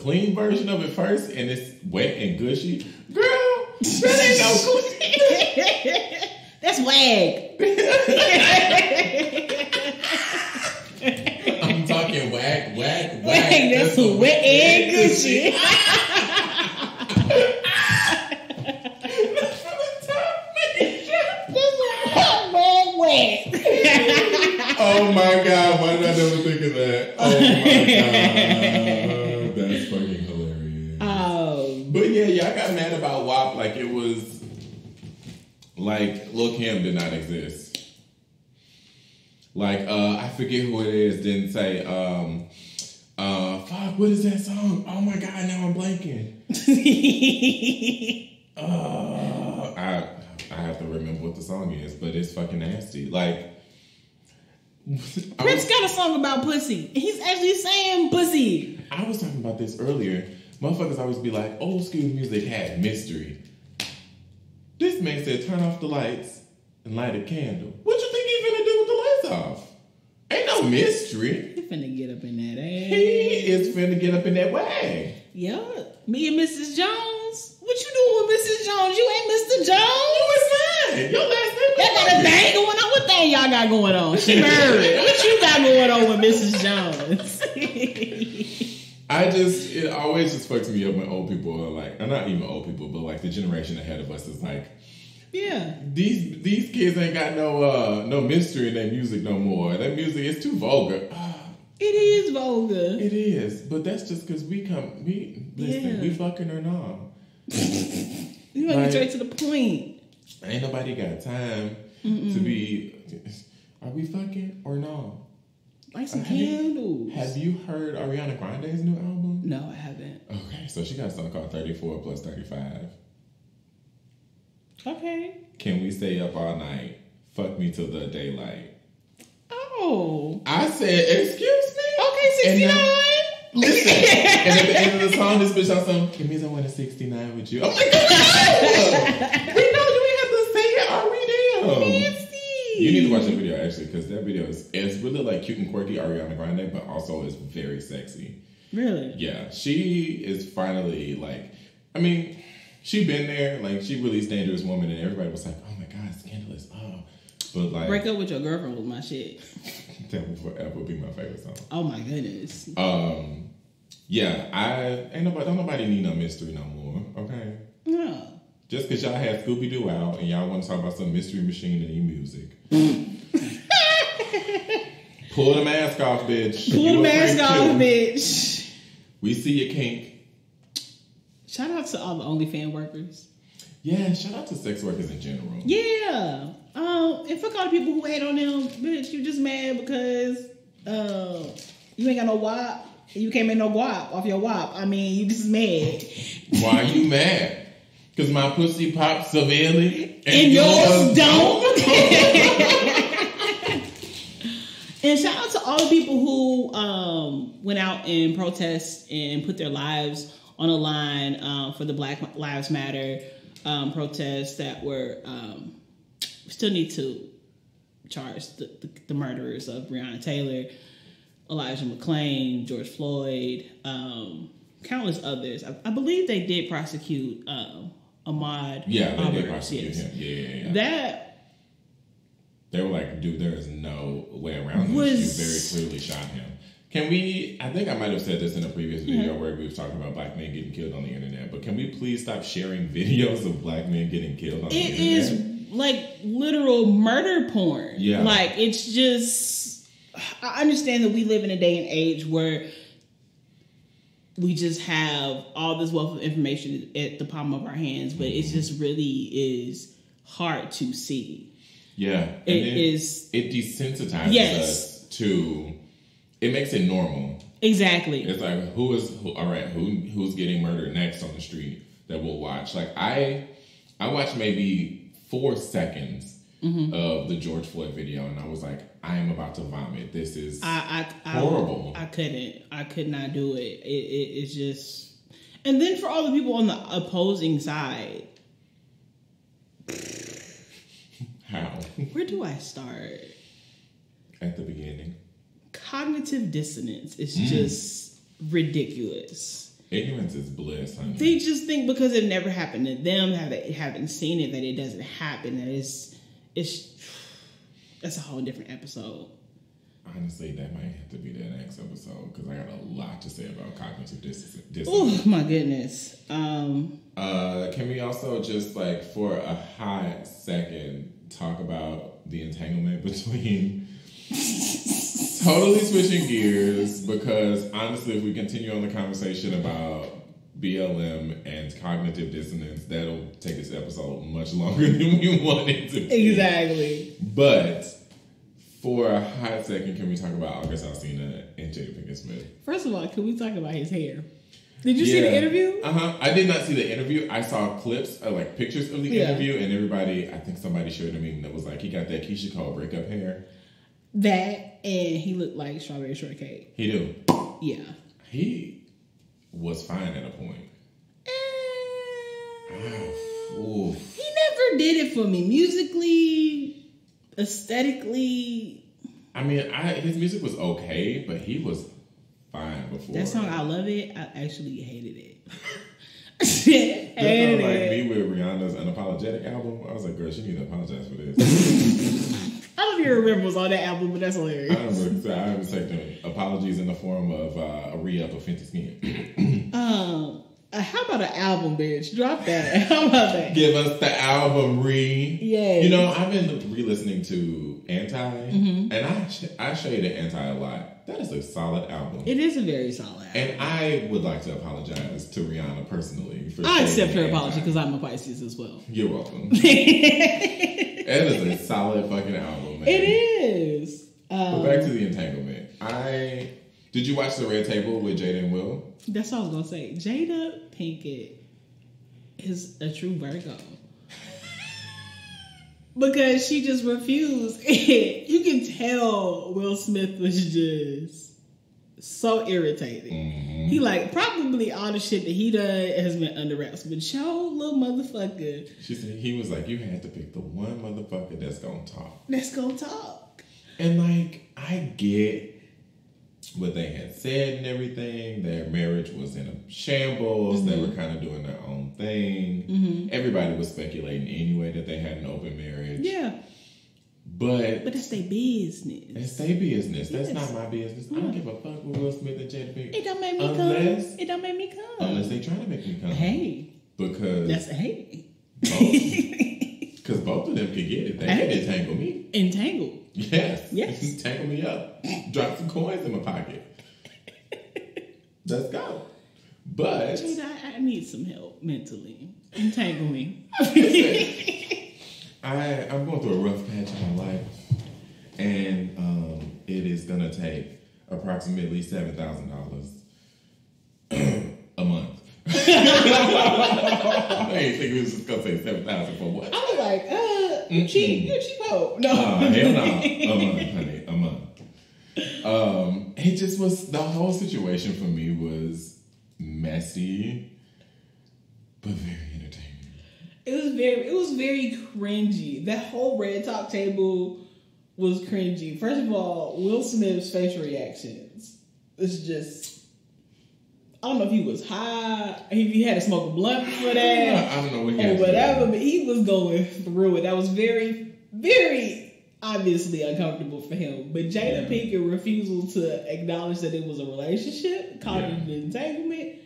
clean version of it first, and it's wet and gushy? Girl, that ain't no clean. That's wag. I'm talking wag. That's wet and gushy. Oh my God, why did I never think of that? Oh my God. That's fucking hilarious. But yeah, y'all got mad about WAP like it was like Lil' Kim did not exist. Like, I forget who it is, didn't say, fuck, what is that song? Oh my God, now I'm blanking. I have to remember what the song is, but it's fucking nasty. Like, Prince got a song about pussy. He's actually saying pussy. I was talking about this earlier. Motherfuckers always be like, old school music had mystery. This man said, turn off the lights and light a candle. What you think he finna do with the lights off? Ain't no mystery. He finna get up in that ass. He is finna get up in that way. Yeah. Me and Mrs. Jones. What you doing with Mrs. Jones? You ain't Mr. Jones? You was mine. Your last name. Y'all got a thing going on. What thing y'all got going on? She married. What you got going on with Mrs. Jones? It always just fucks me up when old people are like, or not even old people, but like the generation ahead of us is like, yeah, these kids ain't got no mystery in their music no more. That music is too vulgar. It is vulgar. It is, but that's just because we fucking or not. You want to get straight to the point. Ain't nobody got time to be. Are we fucking or no? Like some candles. Have you heard Ariana Grande's new album? No, I haven't. Okay, so she got a song called 34 plus 35. Okay. Can we stay up all night? Fuck me till the daylight. Oh. I said, excuse me? Okay, 69. Listen, and at the end of the song, this bitch on some, it means I want a 69 with you. I'm like, no! We know you ain't have to say it, are we damn? Fancy. You need to watch that video, actually, because that video it's really like cute and quirky Ariana Grande, but also is very sexy. Really? Yeah. She is finally like, I mean, she been there, like, she released Dangerous Woman, and everybody was like, oh my God, Scandalous, oh. But like, Break Up With Your Girlfriend was my shit. That will forever be my favorite song. Oh my goodness. Yeah, don't nobody need no mystery no more, okay? No. Just because y'all had Scooby-Doo out and y'all want to talk about some mystery machine in your music. Pull the mask off, bitch. Pull the mask off, bitch. We see your kink. Shout out to all the OnlyFans workers. Yeah, shout out to sex workers in general. Yeah. And fuck all the people who hate on them, bitch. You just mad because you ain't got no WAP. You can't make no guap off your WAP. I mean, you just mad. Why are you mad? Because my pussy pops severely and yours don't. And shout out to all the people who went out and protest and put their lives on the line for the Black Lives Matter protests that were still need to charge the murderers of Breonna Taylor, Elijah McClain, George Floyd, countless others. I believe they did prosecute Ahmaud. Yeah, they Arbery, did prosecute him. Yeah. That they were like, dude, there is no way around this. You very clearly shot him. Can we, I think I might have said this in a previous video where we were talking about black men getting killed on the internet, but can we please stop sharing videos of black men getting killed on the internet? It is like literal murder porn. Yeah. Like, it's just, I understand that we live in a day and age where we just have all this wealth of information at the palm of our hands, but it just really is hard to see. Yeah. It desensitizes us to, it makes it normal. Exactly. It's like, who's getting murdered next on the street that we'll watch? Like, I watched maybe 4 seconds of the George Floyd video, and I was like, I am about to vomit. This is horrible. I could not do it. It's just, and then for all the people on the opposing side, how? Where do I start? At the beginning. Cognitive dissonance is just ridiculous. Ignorance is bliss, honey. They just think because it never happened to them, haven't seen it, that it doesn't happen. That that's a whole different episode. Honestly, that might have to be the next episode because I got a lot to say about cognitive dissonance. Oh my goodness. Can we also just, like, for a hot second, talk about the entanglement between totally switching gears, because honestly, if we continue on the conversation about BLM and cognitive dissonance, that'll take this episode much longer than we want it to be. Exactly. But for a hot second, can we talk about August Alsina and Jada Pinkett Smith? First of all, can we talk about his hair? Did you see the interview? I did not see the interview. I saw clips, like pictures of the interview, and everybody, I think somebody shared a meme that was like, he got that Keisha Cole breakup hair. That, and he looked like strawberry shortcake. He do. Yeah. He was fine at a point. He never did it for me. Musically, aesthetically. I mean, his music was okay, but he was fine before. That song, I Love It, I actually hated it. That sounds like me with Rihanna's Unapologetic album. I was like, girl, she need to apologize for this. I don't even remember what's on that album, but that's hilarious. I was taking apologies in the form of a re-up of Fenty Skin. How about an album, bitch? Drop that. How about that? Give us the album Yeah. You know, I've been re-listening to Anti, and I shaded Anti a lot. That is a solid album. It is a very solid album. And I would like to apologize to Rihanna personally. I accept her apology because I'm a Pisces as well. You're welcome. It is a solid fucking album, man. It is. But back to the entanglement. Did you watch The Red Table with Jada and Will? That's what I was going to say. Jada Pinkett is a true Virgo. Because she just refused. You can tell Will Smith was just so irritated. He like, probably all the shit that he done has been under wraps. But yo, little motherfucker. She said, he was like, you had to pick the one motherfucker that's gonna talk. That's gonna talk. And like, I get what they had said and everything. Their marriage was in a shambles. They were kind of doing their own thing. Everybody was speculating anyway that they had an open marriage. Yeah. But that's their business. That's their business. That's not my business. I don't give a fuck with Will Smith and Jada Pinkett. It don't make me come. It don't make me come. Unless they trying to make me come. Hey. Because that's hey. Because both of them could get it. They can entangle me. Entangle. Yes. Tangle me up. Drop some coins in my pocket. Let's go. But Jada, I need some help mentally. Entangle me. I'm going through a rough patch in my life, and it is gonna take approximately $7,000 a month. I didn't think it was just gonna say 7,000 for what? I was like, you cheap hoe. No, hell no, a month, honey, a month. It just was, the whole situation for me was messy, but very entertaining. It was very cringy. That whole red top table was cringy. First of all, Will Smith's facial reactions. It's just, I don't know if he was high, if he had to smoke a blunt for that. I don't know what he had or whatever, but he was going through it. That was very, very obviously uncomfortable for him. But Jada Pinkett refusal to acknowledge that it was a relationship, called it an entanglement.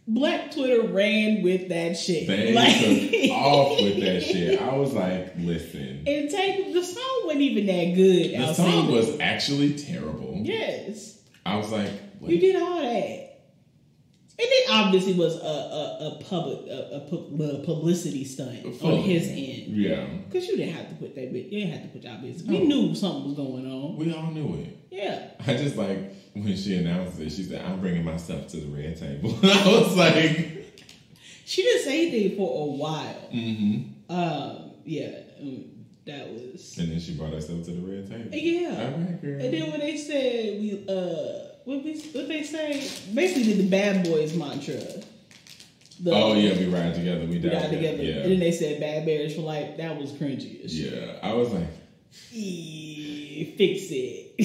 Black Twitter ran with that shit. They took off with that shit. I was like, listen. The song wasn't even that good. The song was actually terrible. Yes. I was like, what? You did all that. And it obviously was a publicity stunt on his end. Yeah. Because you didn't have to put that bit. You didn't have to put y'all business. We knew something was going on. We all knew it. Yeah. I just like, when she announced it, she said, I'm bringing myself to the red table. I was like. She didn't say anything for a while. That was. And then she brought herself to the red table. Yeah. All right, girl. And then when they said, what they say? Basically, the Bad Boys mantra. We ride together, we die together. Yeah. And then they said bad marriage for life. That was cringy as shit. Yeah, I was like, fix it.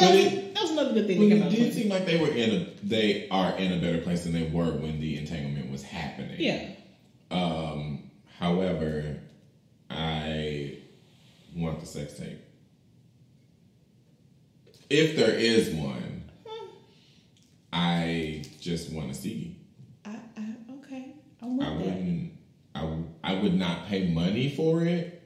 That was another good thing. But it did seem like they are in a better place than they were when the entanglement was happening. Yeah. However, I want the sex tape. If there is one, I just want to see. Okay. I would not pay money for it.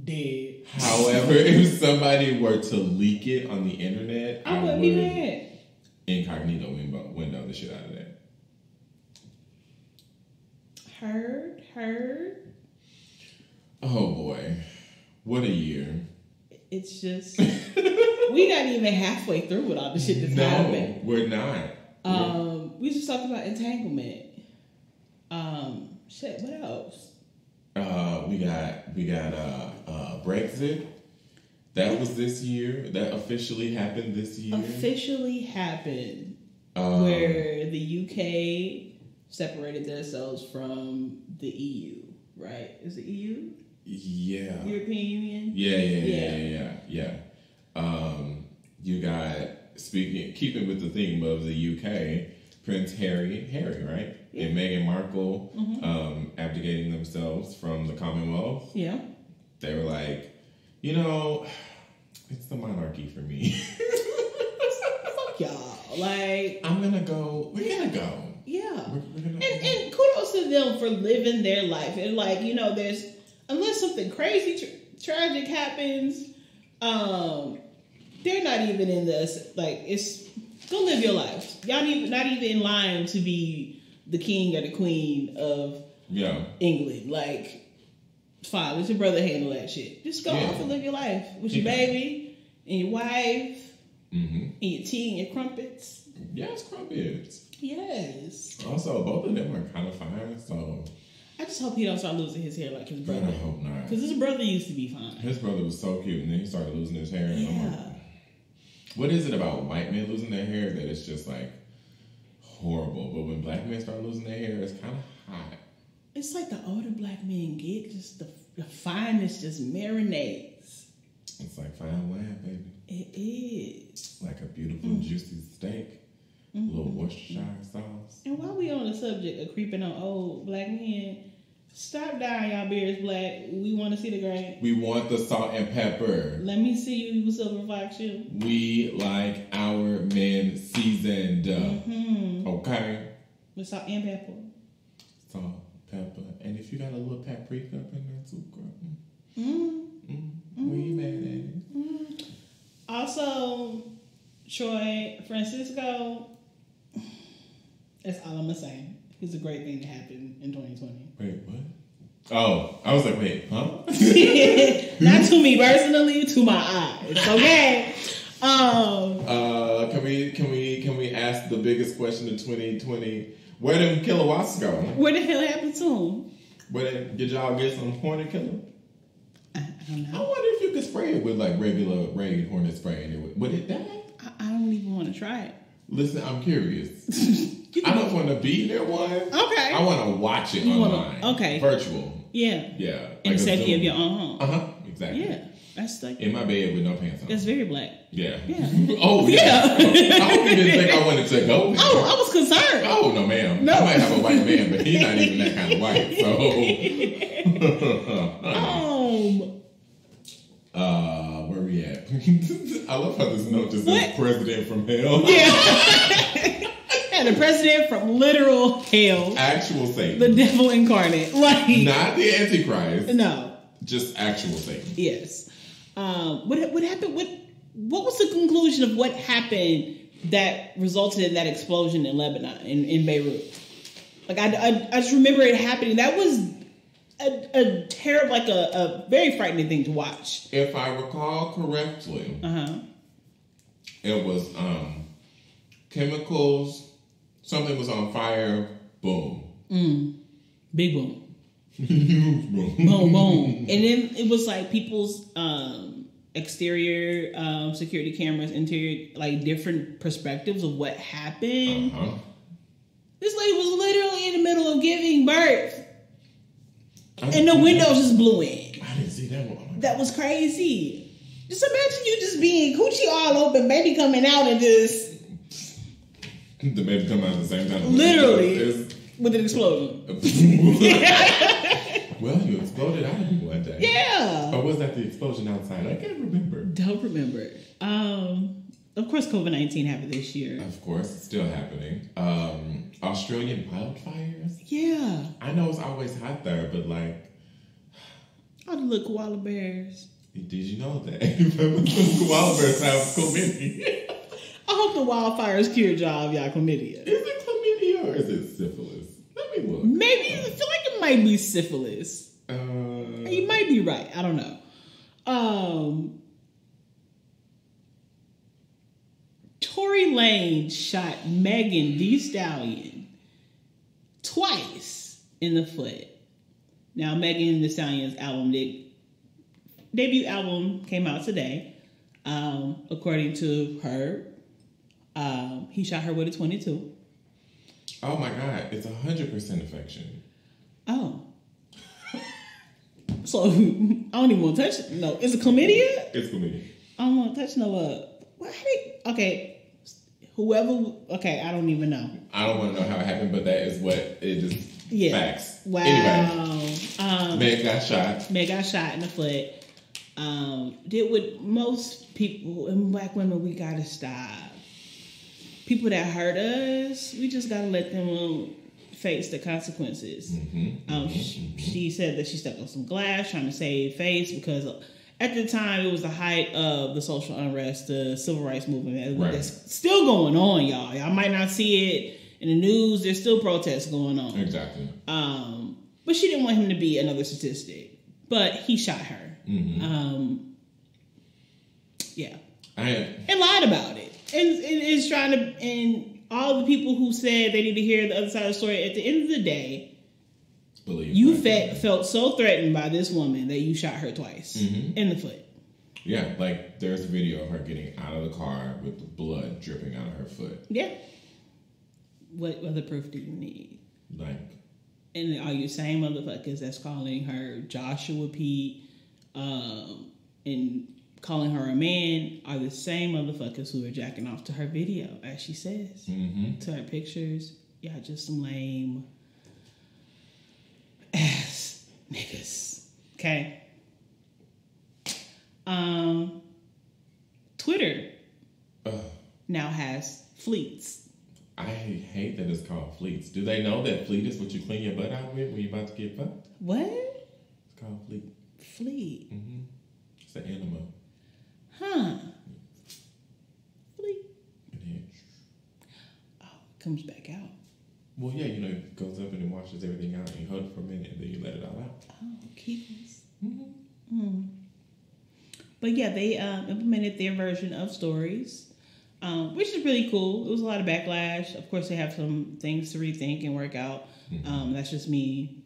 Dead. However, if somebody were to leak it on the internet, I wouldn't be mad. Incognito window the shit out of that. Heard. Oh boy, what a year! It's just we're not even halfway through with all the shit that's happening. We're not. We just talked about entanglement. Shit. What else? We got Brexit. That was this year. That officially happened this year. Where the UK separated themselves from the EU. Right? Is it EU? Yeah. European Union? Yeah. You got, keeping with the theme of the UK, Prince Harry, right? Yeah. And Meghan Markle abdicating themselves from the Commonwealth. Yeah. They were like, it's the monarchy for me. Fuck y'all. Like, we're gonna go. Yeah. We're gonna and kudos to them for living their life. And there's, unless something crazy tragic happens, they're not even in this, it's, go live your life. Y'all not even in line to be the king or the queen of England. Fine, let your brother handle that shit. Just go off and live your life with your baby and your wife and your tea and your crumpets. Yes, crumpets. Yes. Also, both of them are kind of fine, so I just hope he don't start losing his hair like his brother. I hope not. Because his brother used to be fine. His brother was so cute, and then he started losing his hair. And I'm like, what is it about white men losing their hair that it's just horrible? But when black men start losing their hair, it's kind of hot. It's like the older black men get, just the fineness just marinates. It's like fine wine, baby. It is. Like a beautiful, juicy steak. A little Worcestershire sauce. And while we on the subject of creeping on old black men, stop dyeing y'all beards black. We want to see the grain. We want the salt and pepper. Let me see you with Silver Fox shoe. We like our men seasoned. Okay? With salt and pepper. Salt pepper. And if you got a little paprika up in there too, girl. We ain't mad at it. Also, Troy Francisco, that's all I'm going to say. It's a great thing to happen in 2020. Wait, what? Oh, I was like, wait, huh? Not to me personally, to my eyes. Okay. Can we ask the biggest question of 2020? Where them kilowatts go? Where the hell happened to them? Did y'all get some hornet killer? I don't know. I wonder if you could spray it with like regular raid hornet spray and would it die? I don't even want to try it. Listen, I'm curious. I don't want to be near one. Okay. I want to watch it online. Okay. Virtual. Yeah. Yeah. In the safety of your own home. Exactly. Yeah. That's like in my bed with no pants on. That's very black. Yeah. Yeah. Oh yeah. I hope you didn't think I wanted to go there. Oh, I was concerned. Oh no, ma'am. No. I might have a white man, but he's not even that kind of white. So where we at? I love how this note just says president from hell. Yeah. And the president from literal hell. Actual Satan. The devil incarnate. Like not the Antichrist. No. Just actual Satan. Yes. What happened? What was the conclusion of what happened that resulted in that explosion in Lebanon, in Beirut? Like I just remember it happening. That was a terrible, like a very frightening thing to watch. If I recall correctly, it was chemicals. Something was on fire. Boom. Big boom. Boom. Boom, boom. And then it was like people's exterior security cameras, interior, like different perspectives of what happened. This lady was literally in the middle of giving birth. And the windows just blew in. I didn't see that one. That was crazy. Just imagine you just being coochie all open, baby coming out and just... The baby come out at the same time. Literally. With an explosion. Well, you exploded out of me one day. Yeah. Or was that the explosion outside? I can't remember. Don't remember. Of course, COVID-19 happened this year. Of course, it's still happening. Australian wildfires? Yeah. I know it's always hot there, but like... All the little koala bears. Did you know that? Koala bears have chlamydia. I hope the wildfires cured y'all of y'all chlamydia. Is it chlamydia or is it syphilis? Let me look. Maybe, I feel like it might be syphilis. You might be right. I don't know. Tory Lanez shot Megan Thee Stallion twice in the foot. Now, Megan Thee Stallion's debut album came out today. According to her, he shot her with a .22. Oh my God, it's 100% affection. Oh. So, I don't even want to touch it. No, is it chlamydia? It's chlamydia. I don't want to touch no okay, whoever, okay, I don't even know. I don't want to know how it happened, but that is what it is. Facts. Wow. Anyway, Meg got shot. Meg got shot in the foot. Did what most people and black women, we gotta stop. People that hurt us, we just gotta let them face the consequences. She said that she stepped on some glass trying to save face because at the time it was the height of the social unrest, the civil rights movement. Right. That's still going on, y'all. Y'all might not see it in the news. There's still protests going on. Exactly. But she didn't want him to be another statistic. But he shot her. Yeah. And lied about it. And is trying to, and all the people who said they need to hear the other side of the story, at the end of the day, you felt so threatened by this woman that you shot her twice in the foot. Yeah, like there's a video of her getting out of the car with the blood dripping out of her foot. Yeah. What other proof do you need? Like, and are you same motherfuckers that's calling her Joshua Pete and calling her a man are the same motherfuckers who are jacking off to her video, as she says, to her pictures. Yeah, just some lame ass niggas. Okay. Twitter now has fleets. I hate that it's called fleets. Do they know that fleet is what you clean your butt out with when you're about to get fucked? What? It's called fleet. Fleet. Mm-hmm. It's an animal. Huh. Fleet. And then, oh, it comes back out. well, yeah, you know, it goes up and it washes everything out and you hold it for a minute and then you let it all out. Oh, Kegels. Mm-hmm. Mm. But yeah, they implemented their version of stories. Which is really cool. It was a lot of backlash. Of course, they have some things to rethink and work out. Mm-hmm. That's just me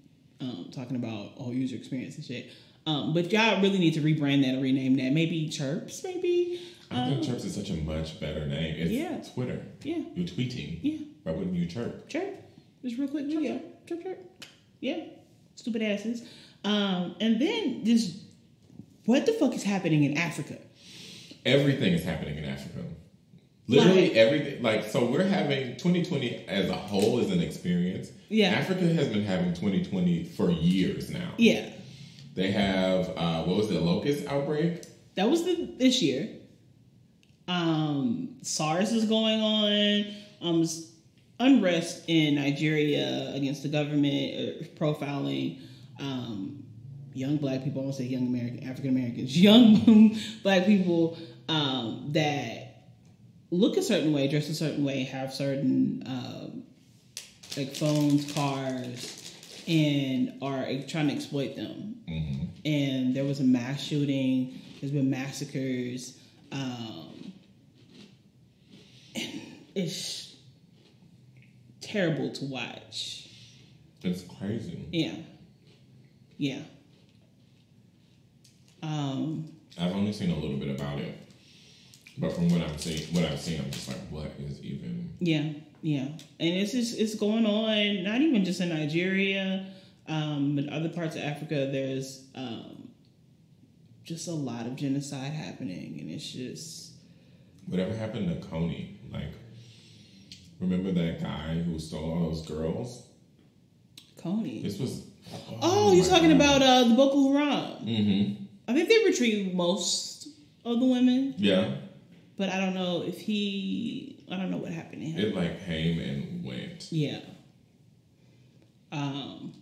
talking about all user experience and shit. But y'all really need to rebrand that or rename that. Maybe Chirps, maybe. I think Chirps is such a much better name. It's Twitter. Yeah. You're tweeting. Yeah. Why wouldn't you chirp? Chirp. Just real quick video. Chirp, chirp. Yeah. Stupid asses. And then just, what the fuck is happening in Africa? Everything is happening in Africa. Literally everything. Like, so we're having 2020 as a whole as an experience. Yeah. Africa has been having 2020 for years now. Yeah. They have, what was it, locust outbreak? That was this year. SARS is going on. Unrest in Nigeria against the government, profiling young black people. I won't say young African Americans. Young black people that look a certain way, dress a certain way, have certain like phones, cars, and are trying to exploit them. Mm-hmm. And there was a mass shooting. There's been massacres. And it's terrible to watch. It's crazy. Yeah. Yeah. I've only seen a little bit about it. But from what I've seen, I'm just like, what is even? Yeah, yeah, and it's going on. Not even just in Nigeria, but other parts of Africa. There's just a lot of genocide happening, and it's just whatever happened to Coney. Like, remember that guy who stole all those girls? Coney. This was. Oh, you're talking about the Boko Haram. Mm-hmm. I think they retrieved most of the women. Yeah. But I don't know if I don't know what happened to him. It like came and went. Yeah. I'm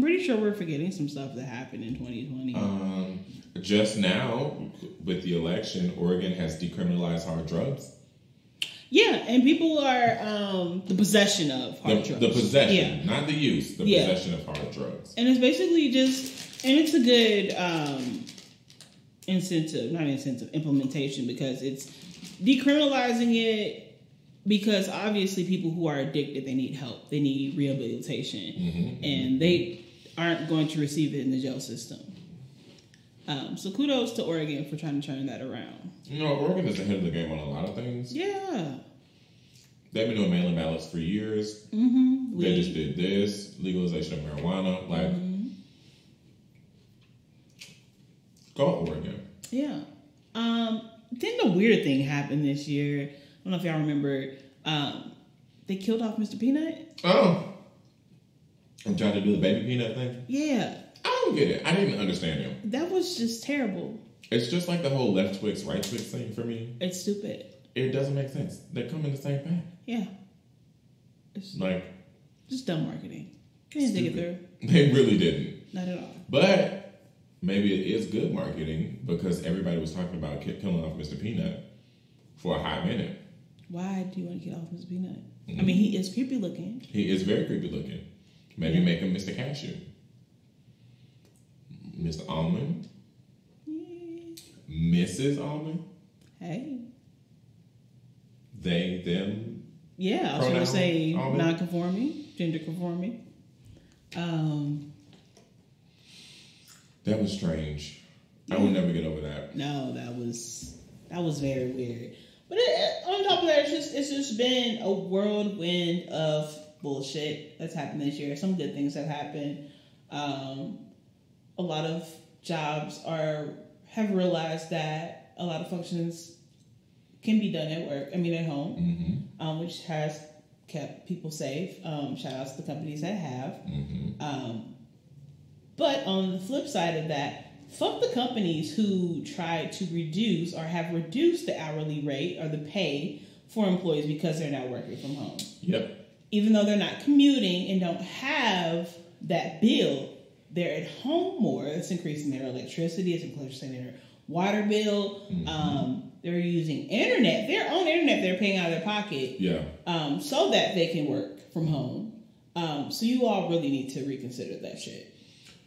pretty sure we're forgetting some stuff that happened in 2020. Just now, with the election, Oregon has decriminalized hard drugs. Yeah, and people are the possession of hard drugs. The possession, yeah. Not the use. The possession of hard drugs. And it's basically just, and it's a good implementation, because it's decriminalizing it because obviously people who are addicted, they need help. They need rehabilitation. Mm-hmm, and they aren't going to receive it in the jail system. So kudos to Oregon for trying to turn that around. You know, Oregon is ahead of the game on a lot of things. Yeah. They've been doing mail-in ballots for years. Mm-hmm. They just did this, legalization of marijuana. Like, go Oregon. Yeah. Then the weird thing happened this year. I don't know if y'all remember. They killed off Mr. Peanut. Oh. And tried to do the baby peanut thing? Yeah. I don't get it. I didn't understand him. That was just terrible. It's just like the whole left Twix, right Twix thing for me. It's stupid. It doesn't make sense. They come in the same pack. Yeah. It's like, just dumb marketing. They didn't think it through. They really didn't. Not at all. But maybe it is good marketing because everybody was talking about killing off Mr. Peanut for a hot minute. Why do you want to kill off Mr. Peanut? Mm-hmm. I mean, he is creepy looking. He is very creepy looking. Maybe make him Mr. Cashew. Mr. Almond. Yeah. Mrs. Almond. Hey. They, them. Yeah, I was going to say non-conforming, gender conforming. That was strange. Yeah. I will never get over that. No, that was very weird. But on top of that, it's just been a whirlwind of bullshit that's happened this year. Some good things have happened. A lot of jobs have realized that a lot of functions can be done at work. I mean, at home, which has kept people safe. Shout outs to the companies that have. But on the flip side of that, fuck the companies who try to reduce or have reduced the hourly rate or the pay for employees because they're not working from home. Yep. Even though they're not commuting and don't have that bill, they're at home more. It's increasing their electricity. It's increasing their water bill. They're using internet, their own internet they're paying out of their pocket. Yeah. So that they can work from home. So you all really need to reconsider that shit.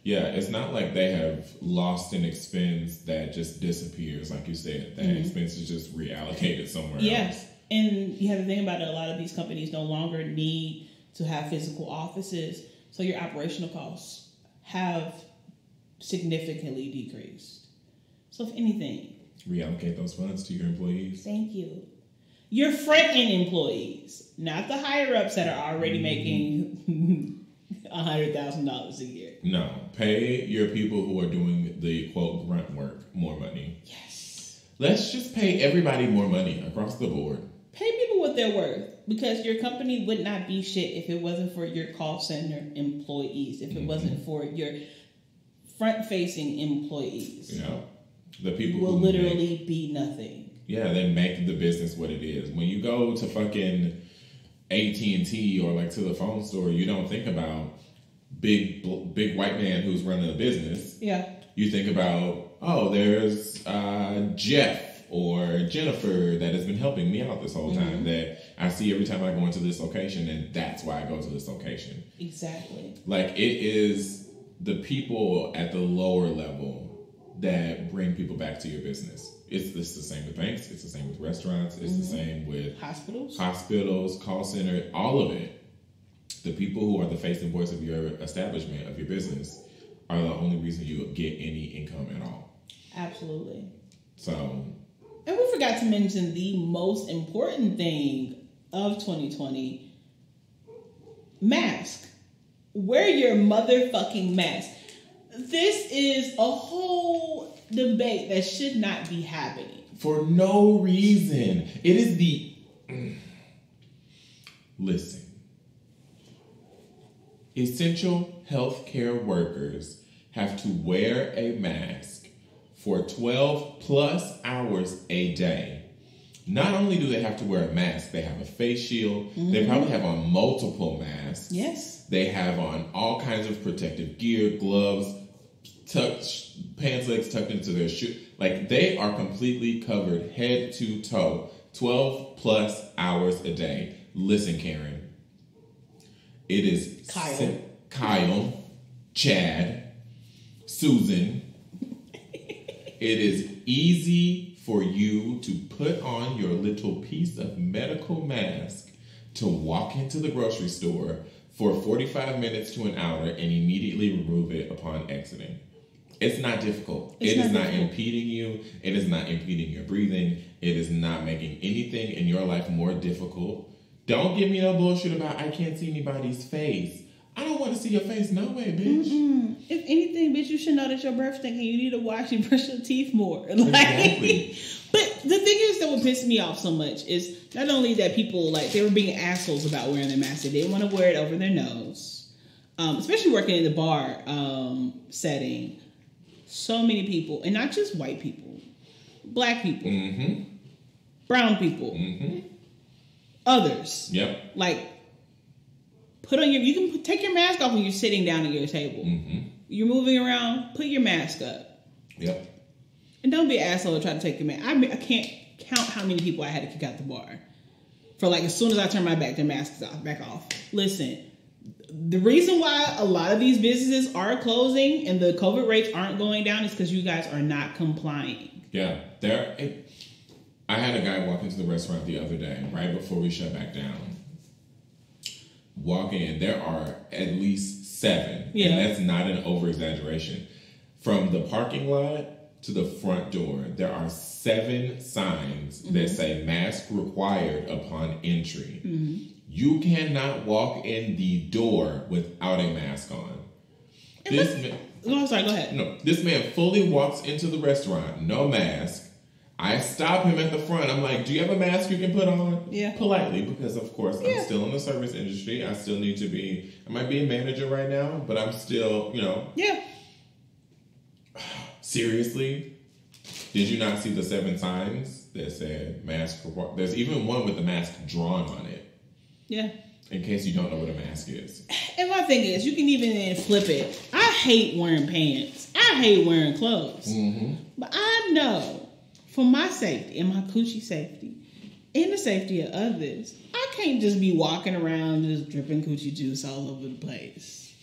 Yeah, it's not like they have lost an expense that just disappears, like you said. That expense is just reallocated somewhere else. Yes. And you have to think about it, a lot of these companies no longer need to have physical offices. So your operational costs have significantly decreased. So if anything, reallocate those funds to your employees. Thank you. Your front-end employees, not the higher-ups that are already making $100,000 a year. No. Pay your people who are doing the, quote, grunt work more money. Yes. Let's just pay everybody more money across the board. Pay people what they're worth, because your company would not be shit if it wasn't for your call center employees, if it wasn't for your front-facing employees. Yeah. The people will who literally be nothing. Yeah, they make the business what it is. When you go to fucking AT&T or like to the phone store, you don't think about big white man who's running a business. Yeah. You think about, oh, there's Jeff or Jennifer that has been helping me out this whole time that I see every time I go into this location, and that's why I go to this location. Exactly. Like, it is the people at the lower level that bring people back to your business. It's the same with banks. It's the same with restaurants. It's the same with hospitals, call center, all of it. The people who are the face and voice of your establishment, of your business, are the only reason you get any income at all. Absolutely. So. And we forgot to mention the most important thing of 2020, mask. Wear your motherfucking mask. This is a whole debate that should not be happening. For no reason. It is the... Listen. Essential healthcare workers have to wear a mask for 12 plus hours a day. Not only do they have to wear a mask, they have a face shield. They probably have on multiple masks. Yes. They have on all kinds of protective gear, gloves, pants legs tucked into their shoe. Like, they are completely covered head to toe, 12 plus hours a day. Listen, Karen. It is Kyle, Chad, Susan. It is easy for you to put on your little piece of medical mask to walk into the grocery store for 45 minutes to an hour and immediately remove it upon exiting. It's not difficult. It is not impeding you. It is not impeding your breathing. It is not making anything in your life more difficult. Don't give me no bullshit about I can't see anybody's face. I don't want to see your face no way, bitch. If anything, bitch, you should know that your breath stinks and you need to wash and brush your teeth more. Exactly. But the thing is that what pissed me off so much is not only that people, like, they were being assholes about wearing their mask. They didn't want to wear it over their nose. Especially working in the bar setting. So many people, and not just white people, black people, brown people, others. Yep. Like, you can take your mask off when you're sitting down at your table. You're moving around, put your mask up. Yep. And don't be an asshole to try to take your mask. I can't count how many people I had to kick out the bar. For like, as soon as I turn my back, their masks back off. Listen, the reason why a lot of these businesses are closing and the COVID rates aren't going down is because you guys are not complying. Yeah. I had a guy walk into the restaurant the other day, right before we shut back down. Walk in, there are at least 7. Yeah. And that's not an over-exaggeration. From the parking lot to the front door, there are 7 signs that say mask required upon entry. You cannot walk in the door without a mask on. I'm sorry, go ahead. No, this man fully walks into the restaurant, no mask. I stop him at the front. I'm like, do you have a mask you can put on? Yeah. Politely, because of course I'm still in the service industry. I still need to be, I might be a manager right now, but I'm still, Yeah. Seriously? Did you not see the 7 signs? that said mask. There's even one with the mask drawn on it. Yeah. In case you don't know what a mask is. And my thing is, you can even flip it. I hate wearing pants. I hate wearing clothes. Mm-hmm. But I know for my safety and my coochie safety and the safety of others, I can't just be walking around just dripping coochie juice all over the place.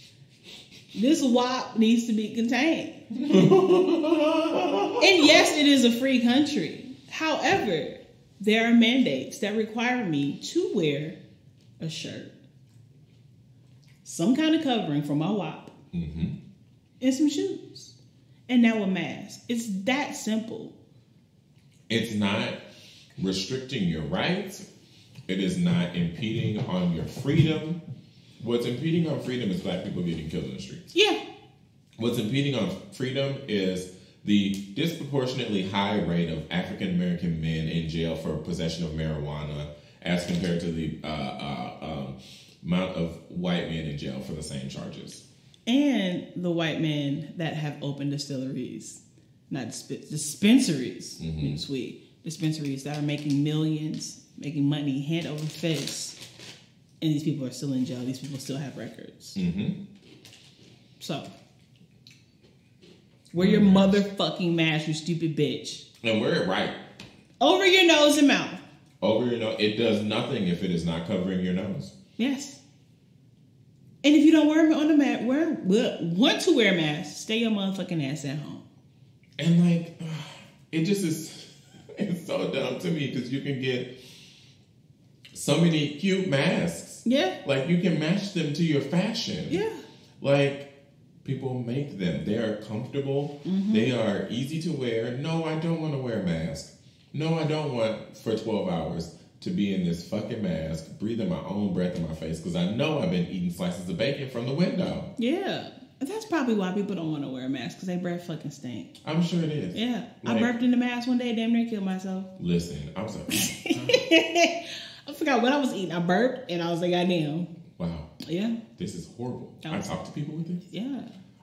This WAP needs to be contained. And yes, it is a free country. However, there are mandates that require me to wear a shirt, some kind of covering for my WAP, and some shoes. And now a mask. It's that simple. It's not restricting your rights. It is not impeding on your freedom. What's impeding on freedom is black people getting killed in the streets. Yeah. What's impeding on freedom is the disproportionately high rate of African American men in jail for possession of marijuana as compared to the amount of white men in jail for the same charges. And the white men that have opened distilleries, not dispensaries, sweet, dispensaries that are making millions, making money hand over fist. And these people are still in jail. These people still have records. Mm-hmm. So, wear your motherfucking mask, you stupid bitch. And wear it right. Over your nose and mouth. Over your nose. It does nothing if it is not covering your nose. Yes. And if you don't wear on the mat, want to wear a mask, stay your motherfucking ass at home. And like, it just is, it's so dumb to me because you can get so many cute masks. Yeah. Like you can match them to your fashion. Yeah. Like people make them. They are comfortable. Mm-hmm. They are easy to wear. No, I don't want to wear a mask. No, I don't want for 12 hours to be in this fucking mask, breathing my own breath in my face because I know I've been eating slices of bacon from the window. Yeah. That's probably why people don't want to wear a mask because their breath fucking stink. I'm sure it is. Yeah. Like, I burped in the mask one day, damn near killed myself. Listen, I was like, I forgot what I was eating. I burped and I was like, goddamn. Wow. Yeah. This is horrible. I talk to people with this? Yeah.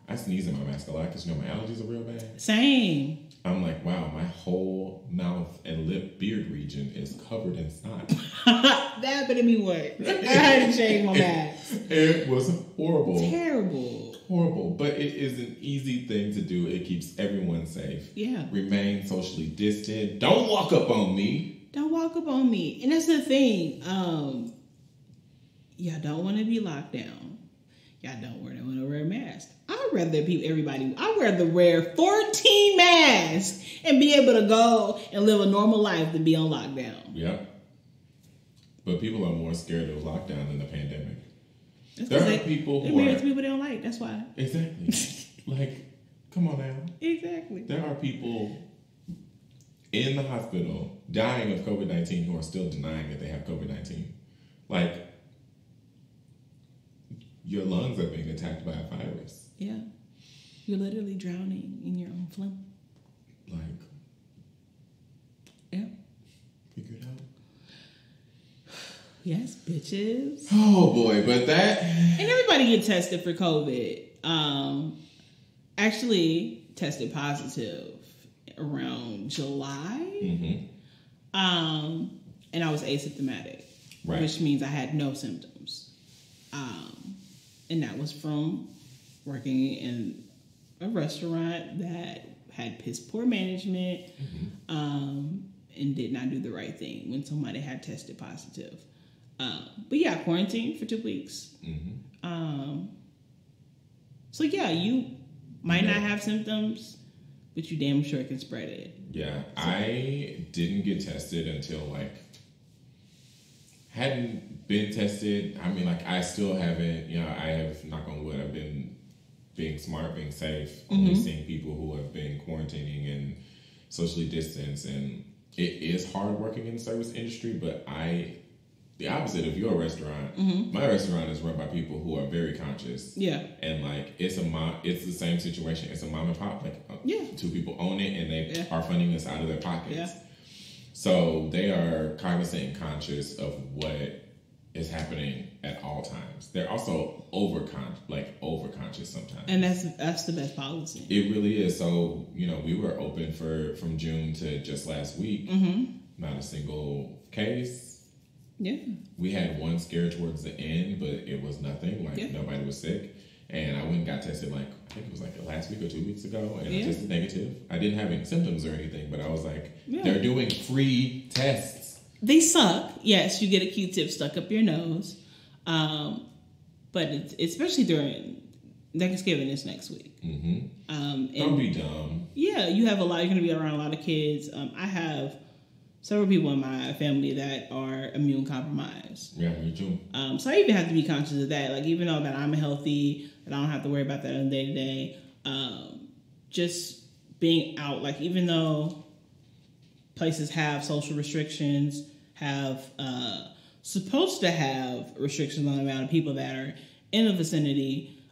I sneeze in my mask a lot because, you know, my allergies are real bad. Same. I'm like, wow, my whole mouth and lip beard region is covered in snot. That happened to me once. I had to change my mask. It was horrible. Terrible. Horrible. But it is an easy thing to do. It keeps everyone safe. Yeah. Remain socially distant. Don't walk up on me. Don't walk up on me. And that's the thing. Y'all don't want to be locked down. Y'all don't want to wear a mask. I'd rather wear 14 masks and be able to go and live a normal life than be on lockdown. Yep. But people are more scared of lockdown than the pandemic. There are people who are... people they don't like, that's why. Exactly. Like, come on now. Exactly. There are people in the hospital dying of COVID-19 who are still denying that they have COVID-19. Like, your lungs are being attacked by a virus. Yeah. You're literally drowning in your own phlegm. Like, yeah. Figure it out. Yes, bitches. Oh boy, but that... And everybody get tested for COVID. Actually tested positive around July. Mm-hmm. And I was asymptomatic. Right. Which means I had no symptoms. And that was from working in a restaurant that had piss poor management, and did not do the right thing when somebody had tested positive. But yeah, quarantined for 2 weeks. Mm-hmm. So yeah, you might not have symptoms, but you damn sure can spread it. Yeah, so, I didn't get tested until hadn't been tested. I mean, I still haven't, I have, knock on wood, I've been being smart, being safe, only seeing people who have been quarantining and socially distanced. And it is hard working in the service industry, but the opposite of your restaurant, my restaurant is run by people who are very conscious. Yeah. And it's the same situation. It's a mom and pop. Two people own it and they are funding this out of their pockets. Yeah. So they are cognizant and conscious of what is happening at all times. They're also overconscious sometimes. And that's the best policy. It really is. So, we were open from June to just last week. Not a single case. Yeah. We had one scare towards the end, but it was nothing. Nobody was sick. And I went and got tested I think it was last week or 2 weeks ago, and I tested negative. I didn't have any symptoms or anything, but I was they're doing free tests. They suck. Yes, you get a Q-tip stuck up your nose. But it's, especially during Thanksgiving is next week. Don't be dumb. Yeah, you're going to be around a lot of kids. I have several people in my family that are immune compromised. Yeah, me too. So I even have to be conscious of that. Even though that I'm healthy, that I don't have to worry about that on a day-to-day, just being out, even though places have social restrictions, have supposed to have restrictions on the amount of people that are in the vicinity,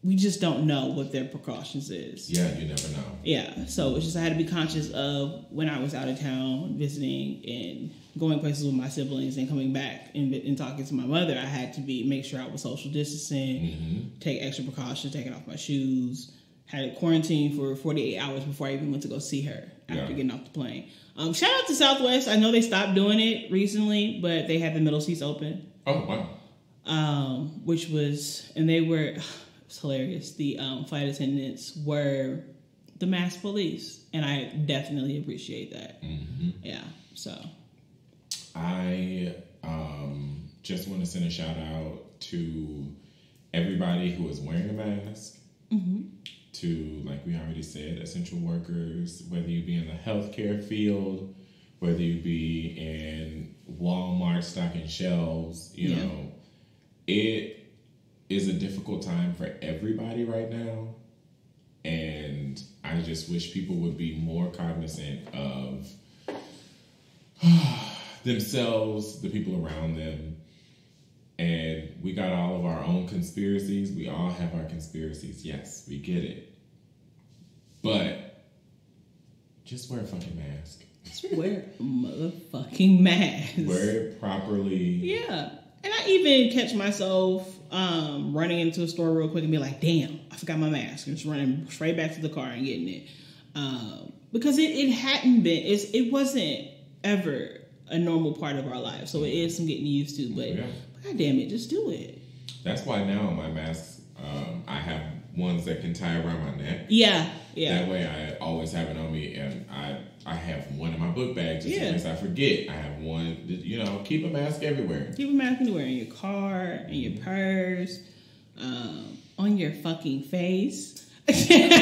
we just don't know what their precautions is. Yeah, you never know. Yeah, so it's just I had to be conscious of when I was out of town visiting and going places with my siblings and coming back and talking to my mother. I had to make sure I was social distancing, take extra precautions, taking off my shoes. Had a quarantine for 48 hours before I even went to go see her after getting off the plane. Shout out to Southwest. I know they stopped doing it recently, but they had the middle seats open. Oh, wow. Which was, and they were, it's hilarious. The flight attendants were the mass police, and I definitely appreciate that. Yeah, so. I just want to send a shout out to everybody who is wearing a mask. To, like we already said, essential workers, whether you be in the healthcare field, whether you be in Walmart stocking shelves, you know, it is a difficult time for everybody right now. And I just wish people would be more cognizant of themselves, the people around them. And we got all of our own conspiracies. We all have our conspiracies. Yes, we get it. But just wear a fucking mask. Just wear a motherfucking mask. Wear it properly. Yeah. And I even catch myself running into a store real quick and be like, damn, I forgot my mask. And just running straight back to the car and getting it. Because it hadn't been, it wasn't ever a normal part of our life. So it is some getting used to. But God damn it, just do it. That's why now my masks, I have ones that can tie around my neck. Yeah. That way I always have it on me, and I have one in my book bag just in case I forget. I have one, keep a mask everywhere. Keep a mask anywhere, in your car, in your purse, on your fucking face. Put it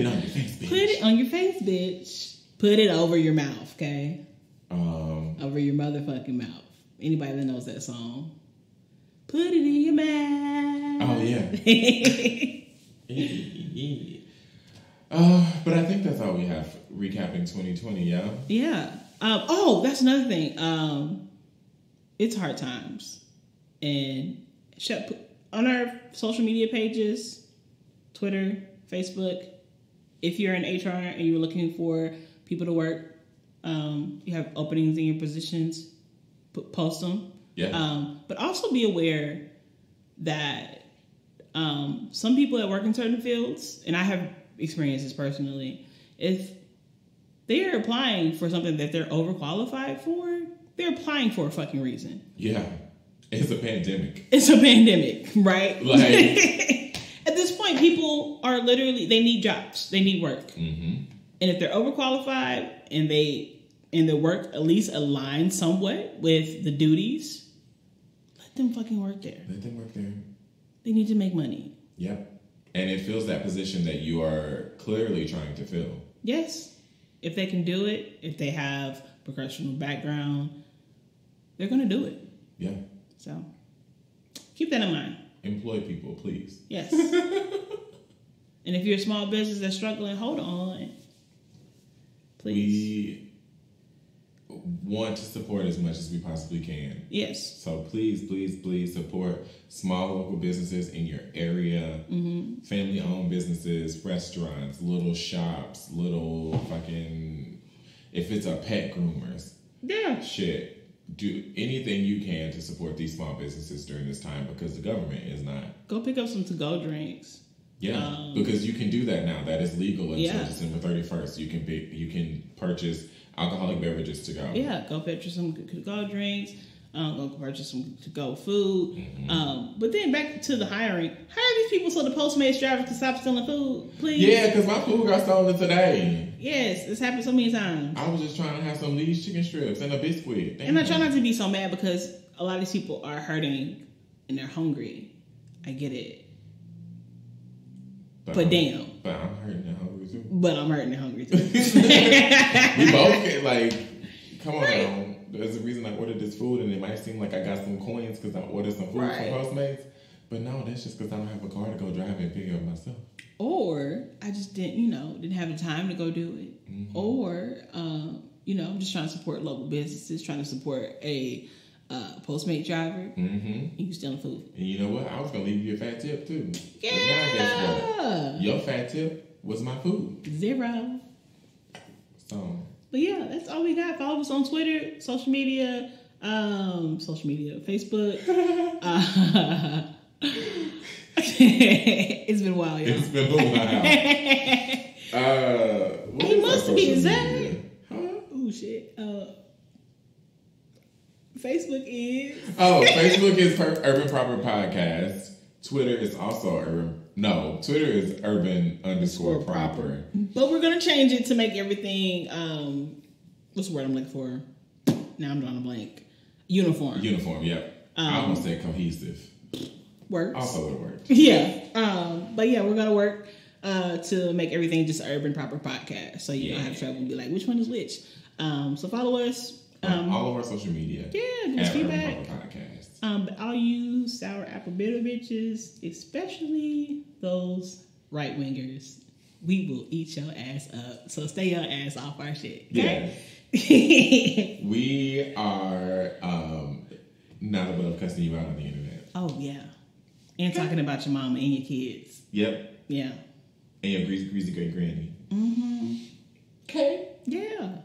on your face, bitch. Put it on your face, bitch. Put it over your mouth, okay? Over your motherfucking mouth. Anybody that knows that song. Put it in your mouth. Oh, yeah. But I think that's all we have recapping 2020, yeah? Yeah. That's another thing. It's hard times. And on our social media pages, Twitter, Facebook, if you're in HR and you're looking for people to work, you have openings in your positions, post them. Yeah. But also be aware that some people that work in certain fields, and I have experienced this personally, if they are applying for something that they're overqualified for, they're applying for a fucking reason. Yeah. It's a pandemic. It's a pandemic, right? Like, at this point, people are literally, they need jobs. They need work. And if they're overqualified and their work at least aligns somewhat with the duties, let them fucking work there. Let them work there. They need to make money. Yep. And it fills that position that you are clearly trying to fill. Yes. If they can do it, if they have professional background, they're going to do it. Yeah. So keep that in mind. Employ people, please. Yes. And if you're a small business that's struggling, hold on. Please. We want to support as much as we possibly can. Yes. So please, please, please support small local businesses in your area, family-owned businesses, restaurants, little shops, little fucking, if it's a pet groomers. Yeah. Shit. do anything you can to support these small businesses during this time because the government is not. Go pick up some to-go drinks. Yeah, because you can do that now. That is legal until December 31st. You can purchase alcoholic beverages to go. Yeah, go purchase some to-go drinks. Go purchase some to-go food. Mm-hmm. But then back to the hiring. Hire these people so the Postmates drivers can stop stealing food, please. Yeah, because my food got stolen today. Yes, it's happened so many times. I was just trying to have some Lee's chicken strips and a biscuit. And I try not to be so mad because a lot of these people are hurting and they're hungry. I get it. But damn. But I'm hurting and hungry too. But I'm hurting and hungry too. We both get come on now. There's a reason I ordered this food and it might seem like I got some coins because I ordered some food from Postmates. But no, that's just because I don't have a car to go drive and pick it up myself. Or I just didn't have the time to go do it. Mm-hmm. Or, I'm just trying to support local businesses, trying to support a Postmate driver. Mm-hmm. You stealing food. And you know what? I was going to leave you a fat tip too. Yeah. But now guess what? Your fat tip was my food. 0. So. But yeah, that's all we got. Follow us on Twitter, social media, Facebook. It's been a while, y'all. It's been a while. It must be. Is that? Huh? Oh shit. Facebook is. Facebook is Urban Proper Podcast. Twitter is also Urban. No, Twitter is Urban_Proper. But we're gonna change it to make everything. What's the word I'm looking for? Now I'm drawing a blank. Uniform. Yep. I almost said cohesive. Works. Also would work. Yeah. But yeah, we're gonna work to make everything just Urban Proper Podcast, so you don't have trouble and be like, which one is which. So follow us. All of our social media. Yeah, give us feedback. Urban Proper Podcast. But all you sour apple bitter bitches, especially those right wingers, we will eat your ass up. So stay your ass off our shit. Okay? Yeah. We are not above cussing you out on the internet. Oh yeah. And talking about your mama and your kids. Yep. Yeah. And your greasy great granny. Mm-hmm. Okay. Yeah.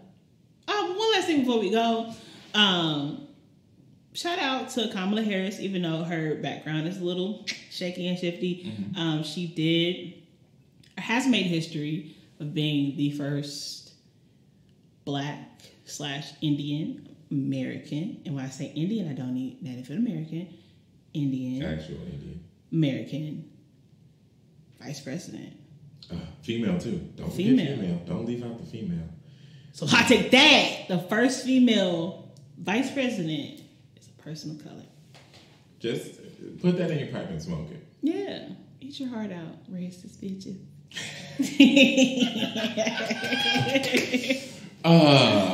One last thing before we go. Shout out to Kamala Harris, even though her background is a little shaky and shifty. Mm-hmm. She has made history of being the first Black/Indian American. And when I say Indian, I don't mean Native American. Indian. Actual Indian. American vice president. Female too. Don't forget female. Don't leave out the female. So I take that. The first female vice president is a person of color. Just put that in your pipe and smoke it. Yeah. Eat your heart out, racist bitches.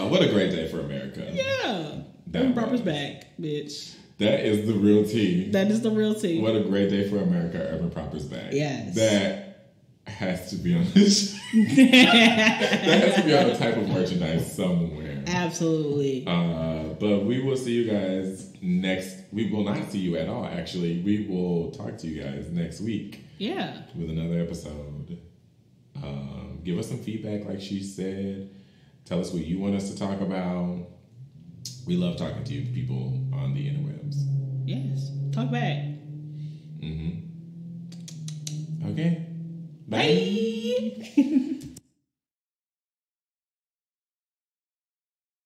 What a great day for America. Yeah. Urban Proper's back, bitch. That is the real tea. That is the real tea. What a great day for America. Urban Proper's back. Yes. That has to be on this. That has to be on a type of merchandise somewhere. Absolutely. But we will see you guys next. We will not see you at all, actually. We will talk to you guys next week. Yeah. With another episode. Give us some feedback, like she said. Tell us what you want us to talk about. We love talking to you people on the interwebs. Yes. Talk back. Mm-hmm. Okay. Bye. Bye.